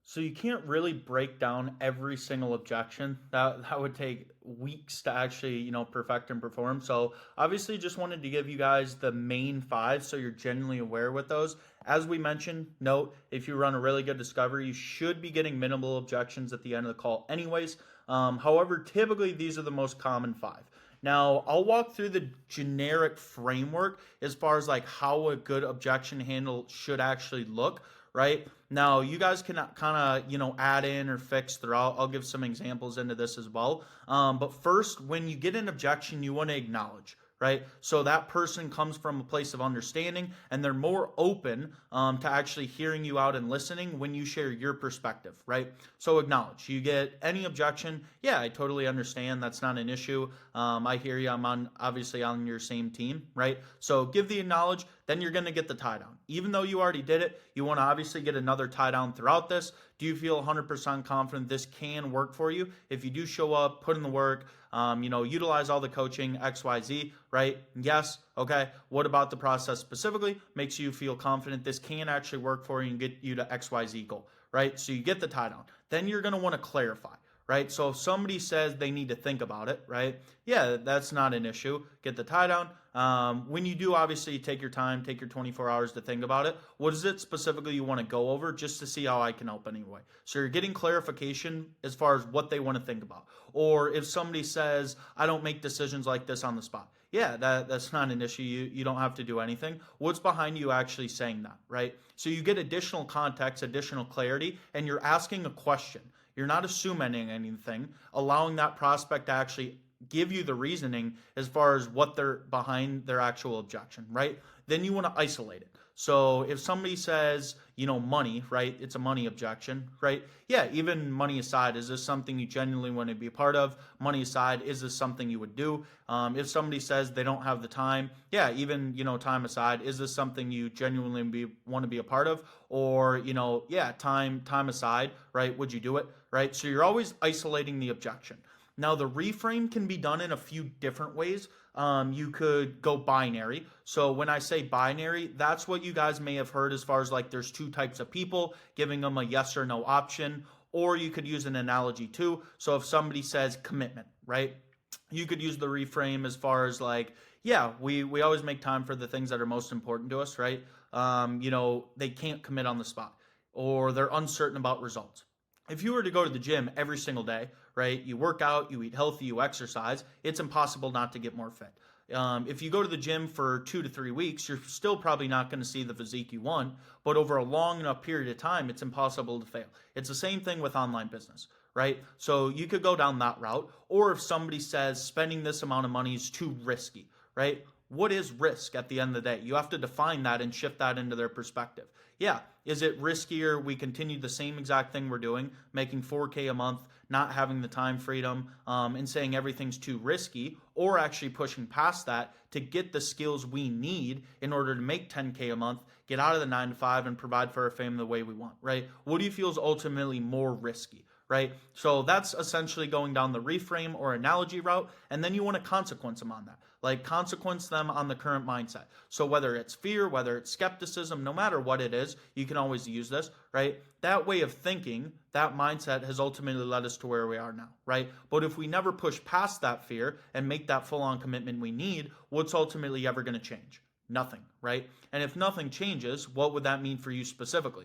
So you can't really break down every single objection. That would take weeks to actually, perfect and perform. So obviously just wanted to give you guys the main 5 so you're genuinely aware with those. As we mentioned, note, if you run a really good discovery, you should be getting minimal objections at the end of the call anyways. However, typically these are the most common 5. Now, I'll walk through the generic framework as far as like how a good objection handle should actually look, right? Now, you guys can kind of, add in or fix throughout. I'll give some examples into this as well. But first, when you get an objection, you want to acknowledge, right? So that person comes from a place of understanding, and they're more open to actually hearing you out and listening when you share your perspective, right? So acknowledge. You get any objection, yeah, I totally understand. That's not an issue. I hear you. I'm obviously on your same team, right? So give the acknowledge, then you're going to get the tie down. Even though you already did it, you want to obviously get another tie down throughout this. Do you feel 100% confident this can work for you? If you do show up, put in the work, utilize all the coaching, XYZ, right? Yes. Okay. What about the process specifically makes you feel confident this can actually work for you and get you to XYZ goal, right? So you get the tie down. Then you're going to want to clarify, right? So if somebody says they need to think about it, right? Yeah, that's not an issue. Get the tie down. When you do, obviously, take your time, take your 24 hours to think about it. What is it specifically you want to go over just to see how I can help anyway? So you're getting clarification as far as what they want to think about. Or if somebody says, I don't make decisions like this on the spot. Yeah, that's not an issue. You don't have to do anything. What's behind you actually saying that, right? So you get additional context, additional clarity, and you're asking a question. You're not assuming anything, allowing that prospect to actually give you the reasoning as far as what they're behind their actual objection, right? Then you want to isolate it. So if somebody says, money, right? It's a money objection, right? Yeah, even money aside, is this something you genuinely want to be a part of? Money aside, is this something you would do? If somebody says they don't have the time, yeah, even, time aside, is this something you genuinely want to be a part of? Or, yeah, time aside, right? Would you do it, right? So you're always isolating the objection. Now, the reframe can be done in a few different ways. You could go binary. So when I say binary, that's what you guys may have heard as far as like there's 2 types of people, giving them a yes or no option. Or you could use an analogy too. So if somebody says commitment, right? You could use the reframe as far as like, yeah, we always make time for the things that are most important to us, right? They can't commit on the spot, or they're uncertain about results. If you were to go to the gym every single day, right, you work out, you eat healthy, you exercise, it's impossible not to get more fit. If you go to the gym for 2 to 3 weeks, you're still probably not going to see the physique you want, but over a long enough period of time, it's impossible to fail. It's the same thing with online business, right? So you could go down that route, or if somebody says spending this amount of money is too risky, right? what is risk at the end of the day? You have to define that and shift that into their perspective. Yeah, is it riskier we continue the same exact thing we're doing, making 4K a month, not having the time freedom, and saying everything's too risky, or actually pushing past that to get the skills we need in order to make 10K a month, get out of the 9 to 5, and provide for our family the way we want, right? What do you feel is ultimately more risky? Right? So that's essentially going down the reframe or analogy route. And then you want to consequence them on that. Like consequence them on the current mindset. So whether it's fear, whether it's skepticism, no matter what it is, you can always use this, right? That way of thinking, that mindset has ultimately led us to where we are now, right? But if we never push past that fear and make that full-on commitment we need, what's ultimately ever going to change? Nothing, right? And if nothing changes, what would that mean for you specifically?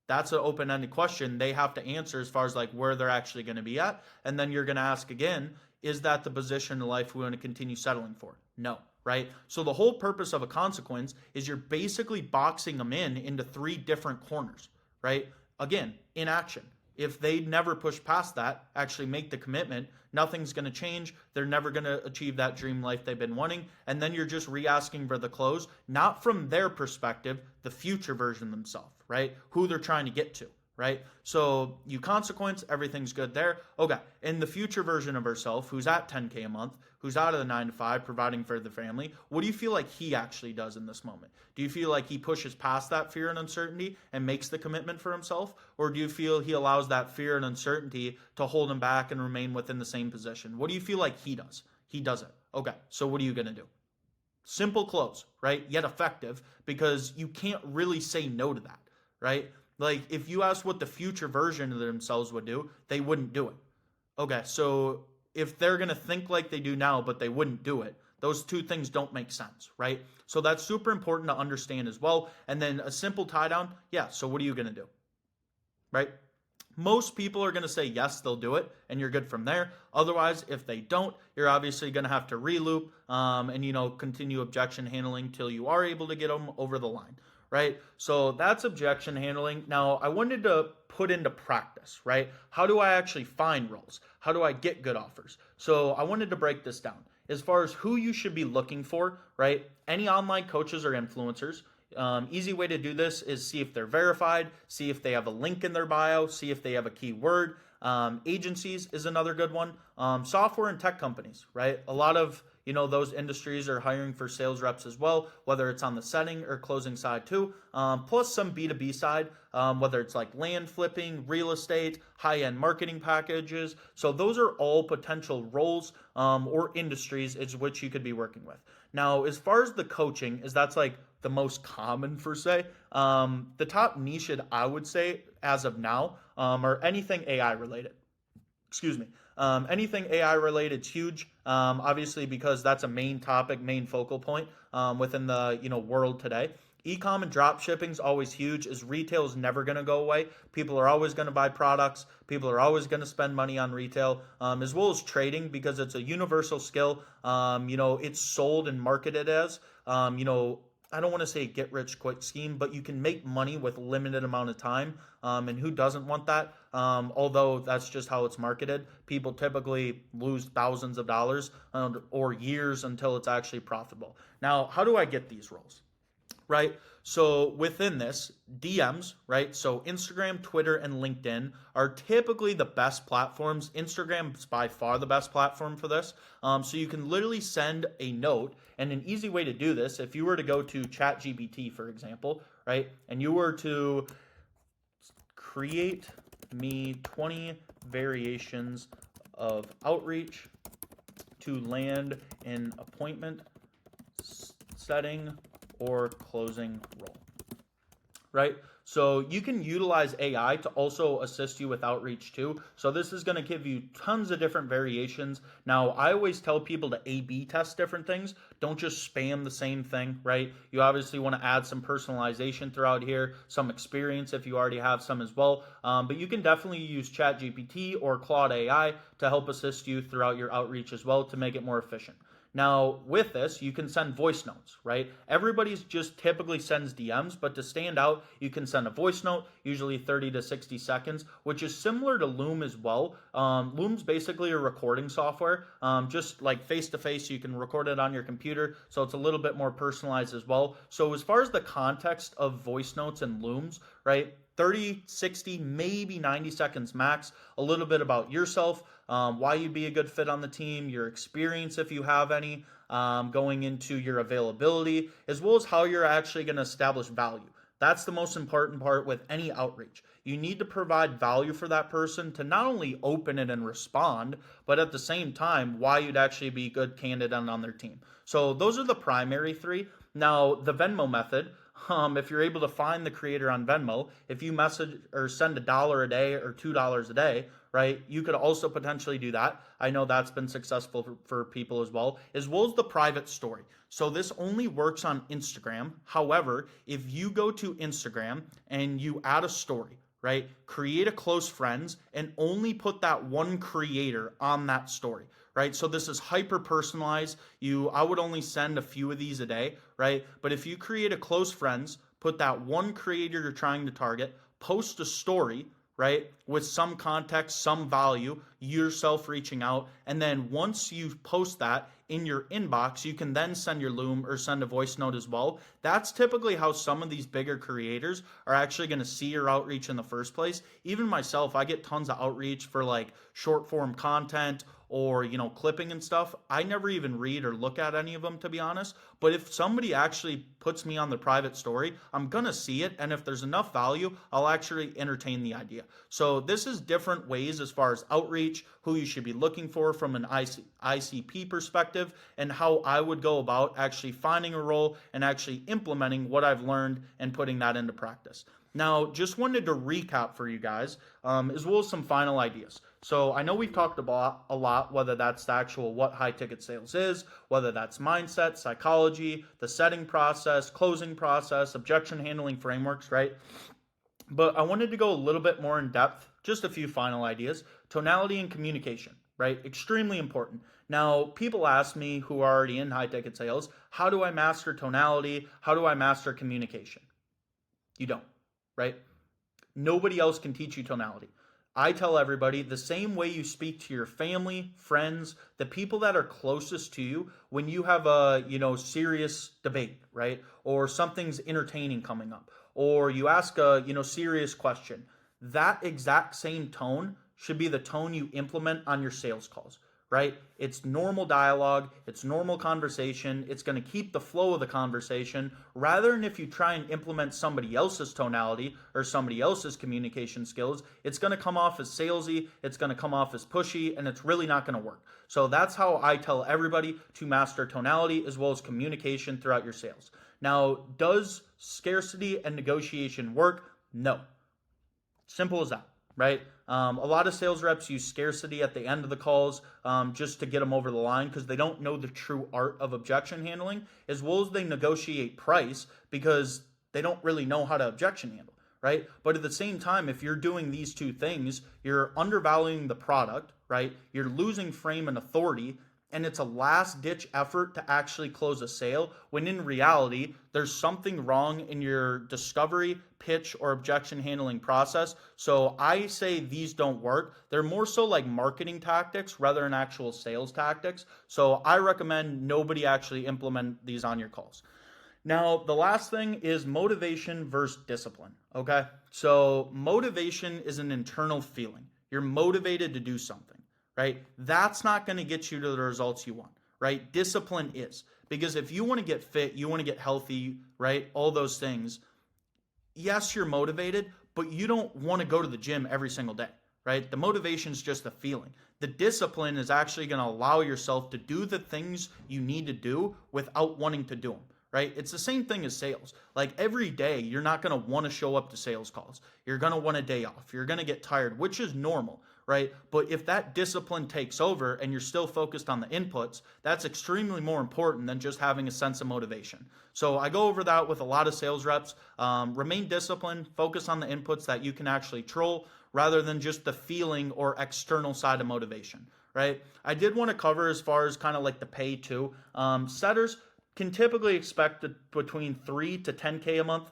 That's an open-ended question they have to answer as far as like where they're actually going to be at. And then you're going to ask again, is that the position in life we want to continue settling for? No, right? So the whole purpose of a consequence is you're basically boxing them into 3 different corners, right? Again, inaction. If they never push past that, actually make the commitment, nothing's going to change. They're never going to achieve that dream life they've been wanting. And then you're just re-asking for the close, not from their perspective, the future version of themselves, right? Who they're trying to get to, right? So you consequence, everything's good there. Okay, in the future version of herself, who's at 10K a month, who's out of the 9 to 5, providing for the family, what do you feel like he actually does in this moment? Do you feel like he pushes past that fear and uncertainty and makes the commitment for himself? Or do you feel he allows that fear and uncertainty to hold him back and remain within the same position? What do you feel like he does? He doesn't. Okay, so what are you going to do? Simple close, right? Yet effective, because you can't really say no to that, right? Like if you ask what the future version of themselves would do, they wouldn't do it. Okay, so if they're going to think like they do now, but they wouldn't do it, those 2 things don't make sense, right? So that's super important to understand as well. And then a simple tie down, yeah, so what are you going to do, right? Most people are going to say yes, they'll do it, and you're good from there. Otherwise, if they don't, you're obviously going to have to reloop and continue objection handling till you are able to get them over the line, right? So that's objection handling. Now, I wanted to put into practice, right? How do I actually find roles? How do I get good offers? So I wanted to break this down as far as who you should be looking for, right? Any online coaches or influencers. Easy way to do this is see if they're verified, see if they have a link in their bio, see if they have a keyword. Agencies is another good one. Software and tech companies, right? A lot of those industries are hiring for sales reps as well, whether it's on the setting or closing side too. Plus some B2B side, whether it's like land flipping, real estate, high-end marketing packages. So those are all potential roles or industries is which you could be working with. Now, as far as the coaching, that's like the most common per se. The top niche I would say as of now are anything AI related. Excuse me. Anything AI related is huge, obviously because that's a main topic, main focal point within the world today. E-com and drop shipping is always huge, as retail is never going to go away. People are always going to buy products. People are always going to spend money on retail, as well as trading, because it's a universal skill. It's sold and marketed as, I don't want to say get rich quick scheme, but you can make money with limited amount of time. And who doesn't want that? Although that's just how it's marketed. People typically lose thousands of dollars or years until it's actually profitable. Now, how do I get these roles? Right? So within this, DMs, right? So Instagram, Twitter, and LinkedIn are typically the best platforms. Instagram is by far the best platform for this. So you can literally send a note, and an easy way to do this, if you were to go to ChatGPT, for example, right? And you were to create me 20 variations of outreach to land an appointment setting or closing role, right? So you can utilize AI to also assist you with outreach too. So this is going to give you tons of different variations. Now, I always tell people to A/B test different things. Don't just spam the same thing, right? You obviously want to add some personalization throughout here, some experience if you already have some as well. But you can definitely use ChatGPT or Claude AI to help assist you throughout your outreach as well to make it more efficient. Now, with this, you can send voice notes, right? Everybody's just typically sends DMs, but to stand out, you can send a voice note, usually 30 to 60 seconds, which is similar to Loom as well. Loom's basically a recording software, just like face to face, you can record it on your computer, so it's a little bit more personalized as well. So, as far as the context of voice notes and Looms, right? 30, 60, maybe 90 seconds max, a little bit about yourself, why you'd be a good fit on the team, your experience if you have any, going into your availability, as well as how you're actually going to establish value. That's the most important part with any outreach. You need to provide value for that person to not only open it and respond, but at the same time, why you'd actually be a good candidate on their team. So those are the primary three. Now, the Venmo method, if you're able to find the creator on Venmo, if you message or send $1 a day or $2 a day, right, you could also potentially do that. I know that's been successful for people as well as the private story. So this only works on Instagram. However, if you go to Instagram and you add a story, right, create a close friends and only put that one creator on that story. Right? So this is hyper personalized. I would only send a few of these a day, right? But if you create a close friends, put that one creator you're trying to target, post a story, right? With some context, some value, yourself reaching out. And then once you post that in your inbox, you can then send your Loom or send a voice note as well. That's typically how some of these bigger creators are actually going to see your outreach in the first place. Even myself, I get tons of outreach for like short form content or, clipping and stuff. I never even read or look at any of them, to be honest. But if somebody actually puts me on their private story, I'm going to see it. And if there's enough value, I'll actually entertain the idea. So this is different ways as far as outreach, who you should be looking for from an ICP perspective, and how I would go about actually finding a role and actually implementing what I've learned and putting that into practice. Now, just wanted to recap for you guys, as well as some final ideas. So I know we've talked about a lot, whether that's the actual what high ticket sales is, whether that's mindset, psychology, the setting process, closing process, objection handling frameworks, right? But I wanted to go a little bit more in depth, just a few final ideas. Tonality and communication, right? Extremely important. Now, people ask me who are already in high ticket sales, how do I master tonality? How do I master communication? You don't, right? Nobody else can teach you tonality. I tell everybody the same way you speak to your family, friends, the people that are closest to you when you have a, serious debate, right? Or something's entertaining coming up, or you ask a, serious question. That exact same tone should be the tone you implement on your sales calls, right? It's normal dialogue, it's normal conversation, it's going to keep the flow of the conversation, rather than if you try and implement somebody else's tonality or somebody else's communication skills, it's going to come off as salesy, it's going to come off as pushy, and it's really not going to work. So that's how I tell everybody to master tonality as well as communication throughout your sales. Now, does scarcity and negotiation work? No. Simple as that, right? A lot of sales reps use scarcity at the end of the calls just to get them over the line because they don't know the true art of objection handling, as well as they negotiate price because they don't really know how to objection handle, right? But at the same time, if you're doing these two things, you're undervaluing the product, right? You're losing frame and authority, and it's a last-ditch effort to actually close a sale, when in reality, there's something wrong in your discovery, pitch, or objection handling process. So I say these don't work. They're more so like marketing tactics rather than actual sales tactics. So I recommend nobody actually implement these on your calls. Now, the last thing is motivation versus discipline, okay? So motivation is an internal feeling. You're motivated to do something. Right? That's not going to get you to the results you want, right? Discipline is. Because if you want to get fit, you want to get healthy, right? All those things. Yes, you're motivated, but you don't want to go to the gym every single day, right? The motivation is just a feeling. The discipline is actually going to allow yourself to do the things you need to do without wanting to do them. Right? It's the same thing as sales. Like every day, you're not going to want to show up to sales calls. You're going to want a day off. You're going to get tired, which is normal, right? But if that discipline takes over and you're still focused on the inputs, that's extremely more important than just having a sense of motivation. So I go over that with a lot of sales reps. Remain disciplined, focus on the inputs that you can actually rather than just the feeling or external side of motivation, right? I did want to cover as far as kind of like the pay too. Setters can typically expect between 3 to 10K a month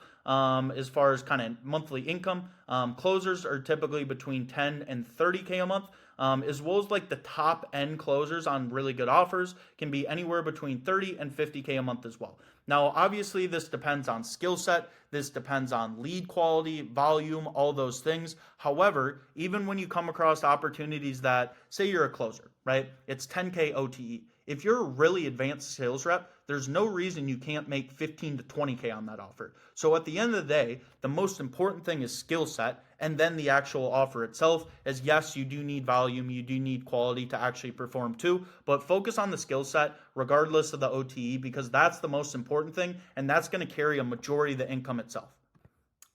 as far as kind of monthly income. Closers are typically between 10 and 30K a month. As well as like the top end closers on really good offers can be anywhere between 30 and 50K a month as well. Now, obviously, this depends on skill set. This depends on lead quality, volume, all those things. However, even when you come across opportunities that, say you're a closer, right? It's 10K OTE. If you're a really advanced sales rep, there's no reason you can't make 15 to 20K on that offer. So at the end of the day, the most important thing is skill set and then the actual offer itself. As yes, you do need volume, you do need quality to actually perform too, but focus on the skill set regardless of the OTE because that's the most important thing and that's going to carry a majority of the income itself.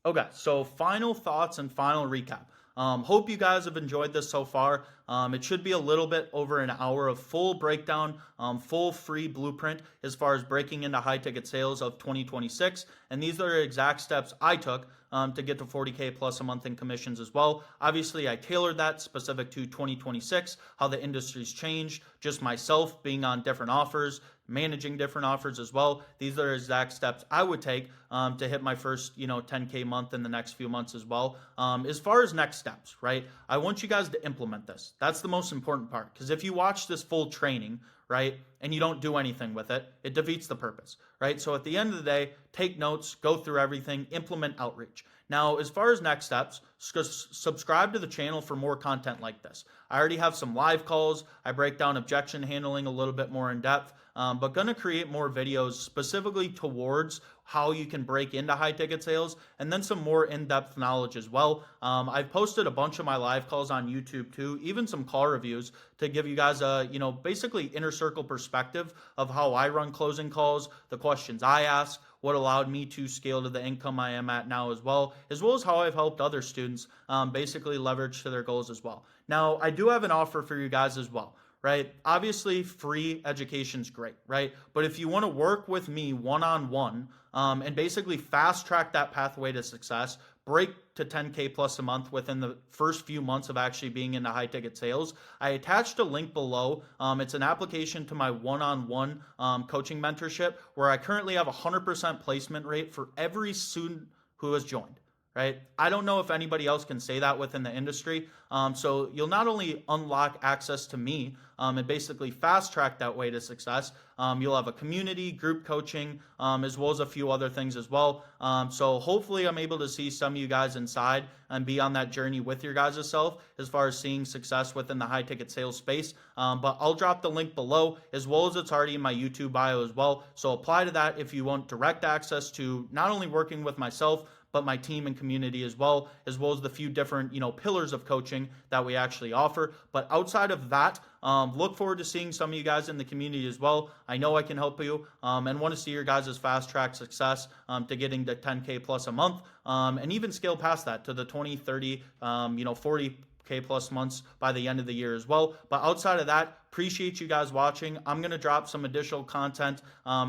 Okay, so final thoughts and final recap. Hope you guys have enjoyed this so far. It should be a little bit over an hour of full breakdown, full free blueprint as far as breaking into high ticket sales of 2026. And these are the exact steps I took to get to 40K plus a month in commissions as well. Obviously, I tailored that specific to 2026, how the industry's changed, just myself being on different offers, managing different offers as well. These are the exact steps I would take to hit my first, 10K month in the next few months as well. As far as next steps, right? I want you guys to implement this. That's the most important part because if you watch this full training, right, and you don't do anything with it, it defeats the purpose, right? So at the end of the day, take notes, go through everything, implement outreach. Now, as far as next steps, subscribe to the channel for more content like this. I already have some live calls. I break down objection handling a little bit more in depth, but going to create more videos specifically towards how you can break into high ticket sales and then some more in-depth knowledge as well. I've posted a bunch of my live calls on YouTube too, even some call reviews to give you guys a, basically inner circle perspective of how I run closing calls, the questions I ask, what allowed me to scale to the income I am at now as well as how I've helped other students basically leverage to their goals as well. Now, I do have an offer for you guys as well, right? Obviously, free education's great, right? But if you want to work with me one-on-one and basically fast track that pathway to success, break to 10K plus a month within the first few months of actually being into high ticket sales, I attached a link below. It's an application to my one-on-one coaching mentorship where I currently have a 100% placement rate for every student who has joined. Right? I don't know if anybody else can say that within the industry. So you'll not only unlock access to me and basically fast track that way to success, you'll have a community, group coaching, as well as a few other things as well. So hopefully I'm able to see some of you guys inside and be on that journey with your guys' self as far as seeing success within the high ticket sales space. But I'll drop the link below as well as it's already in my YouTube bio as well. So apply to that if you want direct access to not only working with myself, but my team and community as well as the few different, pillars of coaching that we actually offer. But outside of that, look forward to seeing some of you guys in the community as well. I know I can help you and want to see your guys' fast track success to getting to 10K plus a month and even scale past that to the 20, 30, 40K plus months by the end of the year as well. But outside of that, appreciate you guys watching. I'm going to drop some additional content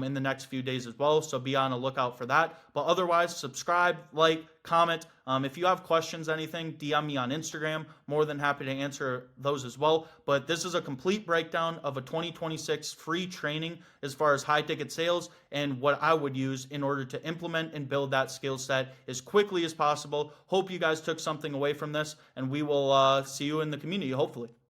in the next few days as well, so be on a lookout for that. But otherwise, subscribe, like, comment. If you have questions, anything, DM me on Instagram. More than happy to answer those as well. But this is a complete breakdown of a 2026 free training as far as high ticket sales and what I would use in order to implement and build that skill set as quickly as possible. Hope you guys took something away from this, and we will see you in the community, hopefully.